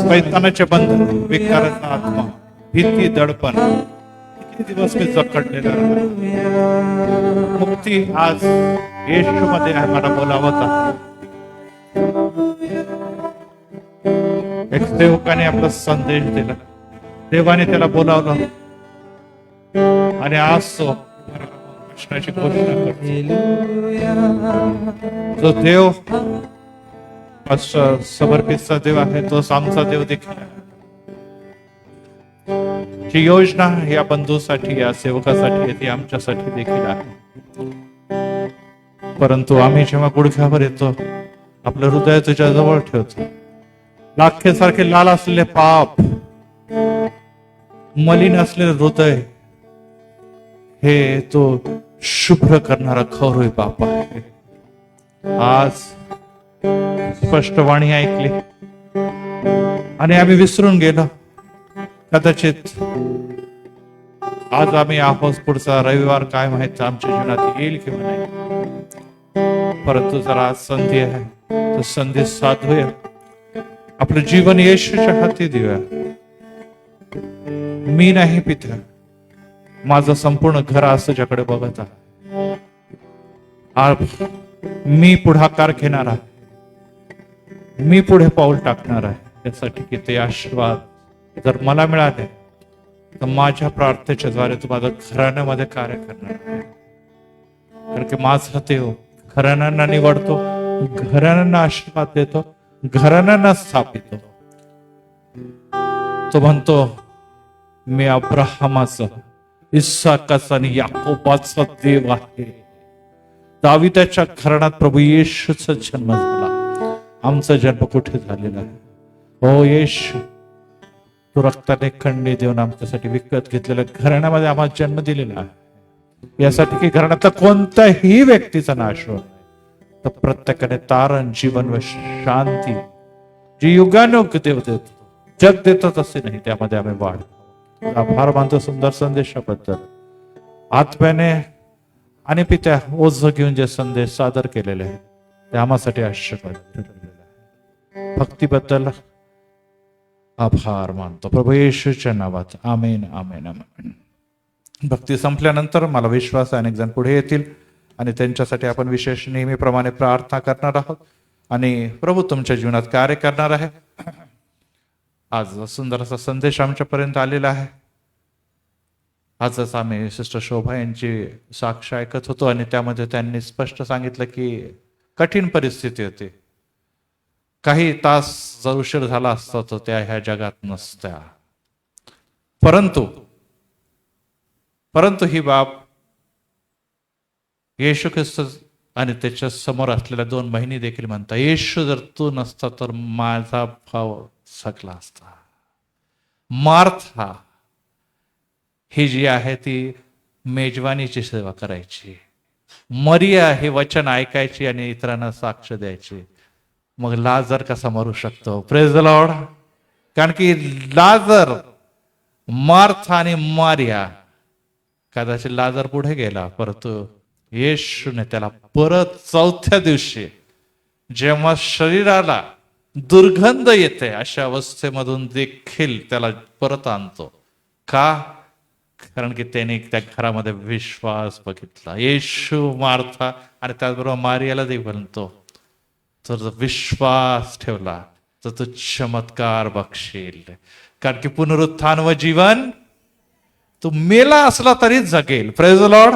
शैतानाचे बंधन, विकाराचा आत्मा, भीती, दडपण किती दिवस मी जखडलेला आहे. मुक्ती आज येशू मध्ये आहे. मला बोलावत आहे. एक सेवकाने आपला संदेश दिला, देवाने त्याला बोलावलं आणि आज तो कृष्णाची घोषणा करतो. जो देव समर्पितचा देव आहे तोच आमचा देव देखील आहे. जी योजना या बंधूसाठी या सेवकासाठी आहे ती आमच्यासाठी देखील आहे. परंतु आम्ही जेव्हा गुडघ्यावर येतो, आपलं हृदय तुझ्या जवळ ठेवतो, लाखेसारखे लाल असलेले पाप, मलिन असलेले हृदय हे तो शुभ्र करणारा खरोई बाप आहे. आज स्पष्ट वाणी ऐकली आणि आम्ही विसरून गेलो. कदाचित आज आम्ही आहोत, पुढचा रविवार काय माहित आमच्या जीवनात येईल किंवा नाही. परंतु जर आज संधी आहे तर संधी साधूया, आपलं जीवन येशूच्या हाती देऊया. मी नाही पित्या, माझं संपूर्ण घर आज तुझ्याकडे बघत आहे. मी पुढाकार घेणार आहे, मी पुढे पाऊल टाकणार आहे. यासाठी की ते आशीर्वाद जर मला मिळाले तर माझ्या प्रार्थनेच्या द्वारे तू माझ्या घराण्यामध्ये कार्य करणार आहे. कारण की माझा देव घराण्यांना निवडतो, घराण्यांना आशीर्वाद देतो, घराण्यांना स्थापितो. तो म्हणतो मी अब्राहमाचा, इस्साकाचा आणि याकोबाचा देव आहे. दाविदाच्या घराण्यात प्रभू येशूचा जन्म झाला. आमचा जन्म कुठे झालेला आहे? हो येशू, तू रक्ताने खंडी देऊन आमच्यासाठी विकत घेतलेल्या घराण्यामध्ये आम्हाला जन्म दिलेला आहे. यासाठी की घराण्यातला कोणत्याही व्यक्तीचा नाश होत नाही, तर प्रत्येकाने तारण, जीवन व शांती जी युगानुग देव देतो, जग देतच असे नाही, त्यामध्ये आम्ही वाढ. आभार मानतो सुंदर संदेशाबद्दल. आत्म्याने आणि पित्या ओझ घेऊन जे संदेश सादर केलेले आहे ते आम्हासाठी आशीर्वाद ठरलेला आहे. भक्तीबद्दल आभार मानतो प्रभू येशूच्या नावात. आमेन आमेन आमेन. भक्ती संपल्यानंतर मला विश्वास आहे अनेक जण पुढे येतील आणि त्यांच्यासाठी आपण विशेष नेहमीप्रमाणे प्रार्थना करणार आहोत आणि प्रभू तुमच्या जीवनात कार्य करणार आहे. आज सुंदर असा संदेश आमच्यापर्यंत आलेला आहे. आजच आम्ही सिस्टर शोभा यांची साक्ष ऐकत होतो आणि त्यामध्ये त्यांनी स्पष्ट सांगितलं की कठीण परिस्थिती होती. काही तास जर उशीर झाला असता तर त्या ह्या जगात नसत्या. परंतु ही बाब येशू ख्रिस्त आणि त्याच्या समोर असलेल्या 2 बहिणी देखील म्हणतात, येशू जर तू नसता तर माझा भाव सकला असता. मार्था ही जी आहे ती मेजवानीची सेवा करायची, मरिया हे वचन ऐकायची आणि इतरांना साक्ष द्यायची. मग लाजर कसा मरू शकतो? Praise the Lord. कारण की लाजर, मार्था आणि मारिया, कदाचित लाजर पुढे गेला, परंतु येशूने त्याला परत चौथ्या दिवशी, जेव्हा शरीराला दुर्गंध येते अशा अवस्थेमधून देखील त्याला परत आणतो. का? कारण की त्याने त्या घरामध्ये विश्वास बघितला. येशू, मार्था आणि त्याचबरोबर मारियाला देखील म्हणतो, जर विश्वास ठेवला तर तू चमत्कार बघशील. कारण की पुनरुत्थान व जीवन, तू मेला असला तरी जगेल. Praise the lord.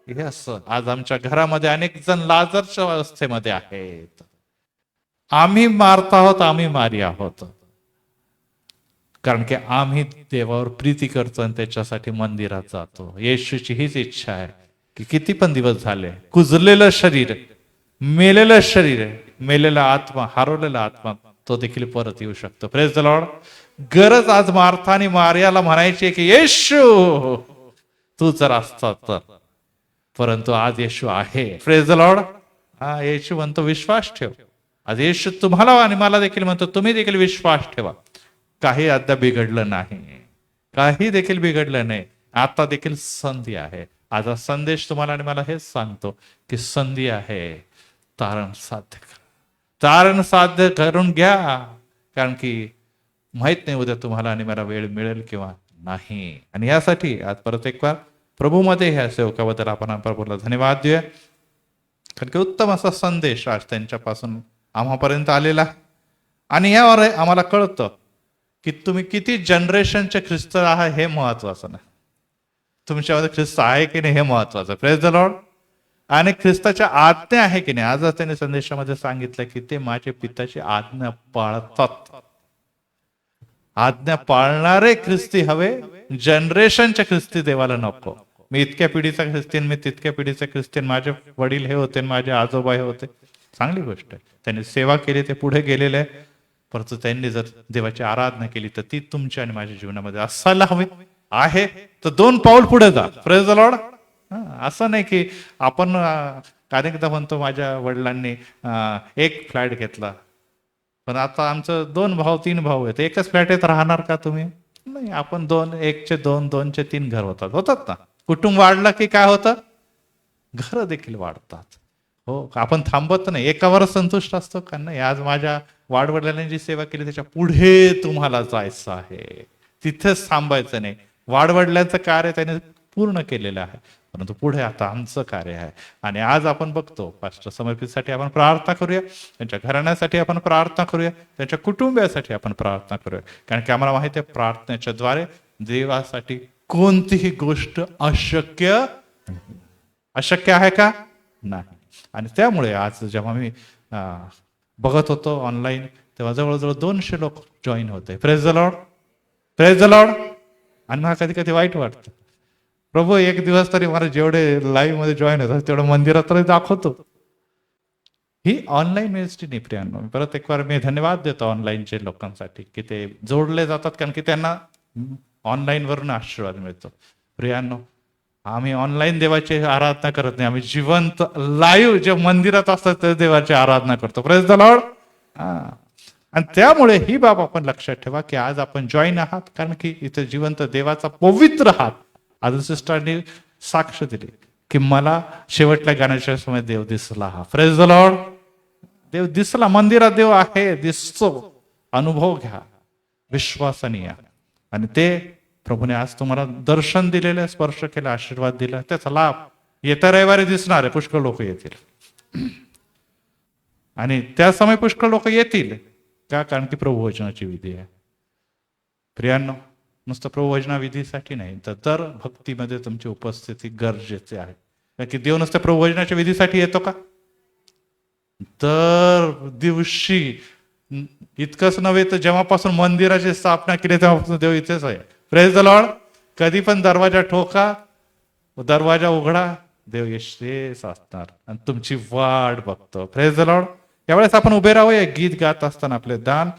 यस. आज आमच्या घरामध्ये अनेक जण लाजरच्या अवस्थेमध्ये आहेत. आम्ही मारता आहोत, आम्ही मारी आहोत, कारण की आम्ही देवावर प्रीती करतो आणि त्याच्यासाठी मंदिरात जातो. येशूची हीच इच्छा आहे की किती पण दिवस झाले, कुजलेलं शरीर, मेलेलं शरीर, मेलेला आत्मा, हरवलेला आत्मा, तो देखील परत येऊ शकतो. Praise the Lord. गरज आज मार्था आणि मारियाला म्हणायची आहे की येशू तू जर असता तर, परंतु आज येशू आहे. Praise the Lord. हा, येशू म्हणतो विश्वास ठेव. आज येशू तुम्हाला आणि मला देखील म्हणतो तुम्ही देखील विश्वास ठेवा. काही अद्याप बिघडलं नाही, काही देखील बिघडलं नाही. आता देखील संधी आहे. आज हा संदेश तुम्हाला आणि मला हेच सांगतो की संधी आहे, तारण साध्य करा, तारण साध्य करून घ्या. कारण की माहित नाही उद्या तुम्हाला आणि मला वेळ मिळेल किंवा नाही. आणि यासाठी आज परत एक बार प्रभूमध्ये ह्या सेवकाबद्दल आपण प्रभूला धन्यवाद देऊया. कारण की उत्तम असा संदेश आज त्यांच्यापासून आम्हापर्यंत आलेला. आणि यावर आम्हाला कळतं की तुम्ही किती जनरेशनचे ख्रिस्त आहात हे महत्वाचं नाही, तुमच्यामध्ये ख्रिस्त आहे की नाही हे महत्वाचं. Praise the lord. आणि ख्रिस्ताच्या आज्ञा आहे की नाही. आजच त्यांनी संदेशामध्ये सांगितलं की ते माझे पिताची आज्ञा पाळतात. आज्ञा पाळणारे ख्रिस्ती हवे, जनरेशनच्या ख्रिस्ती देवाला नको. मी इतक्या पिढीचा ख्रिस्तीन, मी तितक्या पिढीचा ख्रिस्तीन, माझे वडील हे होते, माझे आजोबा हे होते, चांगली गोष्ट आहे. त्यांनी सेवा केली, ते पुढे गेलेले आहे. परंतु त्यांनी जर देवाची आराधना केली तर ती तुमच्या आणि माझ्या जीवनामध्ये असायला हवी. आहे तर 2 पाऊल पुढे जा. Praise the Lord. असं नाही की आपण अनेकदा म्हणतो माझ्या वडिलांनी 1 फ्लॅट घेतला, पण आता आमचं 2 भाऊ 3 भाऊ आहेत, एकच फ्लॅट राहणार का तुम्ही? नाही. आपण 1चे 2, 2चे 3 घर होतात ना. कुटुंब वाढलं की काय होतं? घर देखील वाढतात. हो, आपण थांबत नाही, एकावर संतुष्ट असतो का? नाही. आज माझ्या वाडवडिलांनी जी सेवा केली त्याच्या पुढे तुम्हाला जायचं आहे, तिथेच थांबायचं नाही. वाडवडिलांचं कार्य त्याने पूर्ण केलेलं आहे, परंतु पुढे आता आमचं कार्य आहे. आणि आज आपण बघतो पास्टर समर्पितसाठी आपण प्रार्थना करूया, त्यांच्या घराण्यासाठी आपण प्रार्थना करूया, त्यांच्या कुटुंबियासाठी आपण प्रार्थना करूया. कारण की आम्हाला माहिती आहे प्रार्थनेच्या द्वारे देवासाठी कोणतीही गोष्ट अशक्य आहे का? नाही. आणि त्यामुळे आज जेव्हा मी बघत होतो ऑनलाईन, तेव्हा जवळजवळ 200 लोक जॉईन होते. Praise the lord. Praise the lord. आणि मला कधी कधी वाईट वाटतं, प्रभू एक दिवस तरी मला जेवढे लाईव्ह मध्ये जॉईन होतात तेवढं मंदिरात तरी दाखवतो. ही ऑनलाईन मिनिस्ट्री नाही प्रियांनो. परत एक बार मी धन्यवाद देतो ऑनलाईनचे लोकांसाठी की ते जोडले जातात, कारण की त्यांना ऑनलाईन वरून आशीर्वाद मिळतो. प्रियांनो, आम्ही ऑनलाईन देवाची आराधना करत नाही, आम्ही जिवंत लाईव्ह जे मंदिरात असतात ते देवाची आराधना करतो. Praise the lord. आणि त्यामुळे ही बाब आपण लक्षात ठेवा की आज आपण जॉईन आहात, कारण की इथे जिवंत देवाचा पवित्र हात. आज सिस्टरनी साक्ष दिली की मला शेवटल्या गाण्याच्या समय देव दिसला. Praise the Lord. देव दिसला, मंदिरात देव आहे, दिसतो. अनुभव घ्या, विश्वासाने या. आणि ते प्रभूने आज तुम्हाला दर्शन दिलेलं, स्पर्श केला, आशीर्वाद दिला, त्याचा लाभ येत्या रविवारी दिसणार आहे. पुष्कळ लोक येतील आणि त्या समय पुष्कळ लोक येतील का? कारण की प्रभुवचनाची विधी आहे. प्रियांनो, नुसतं प्रभुवचना विधीसाठी नाही तर भक्तीमध्ये तुमची उपस्थिती गरजेचे आहे. कारण की देव नुसतं प्रभुवचनाच्या विधीसाठी येतो का? दर दिवशी. इतकंच नव्हे तर जेव्हापासून मंदिराची स्थापना केली तेव्हापासून देव इथेच आहे. Praise the Lord. कधी पण दरवाजा ठोका, दरवाजा उघडा, देव येशेच असणार आणि तुमची वाट बघतो. Praise the Lord. यावेळेस आपण उभे राहूया गीत गात असताना आपले दान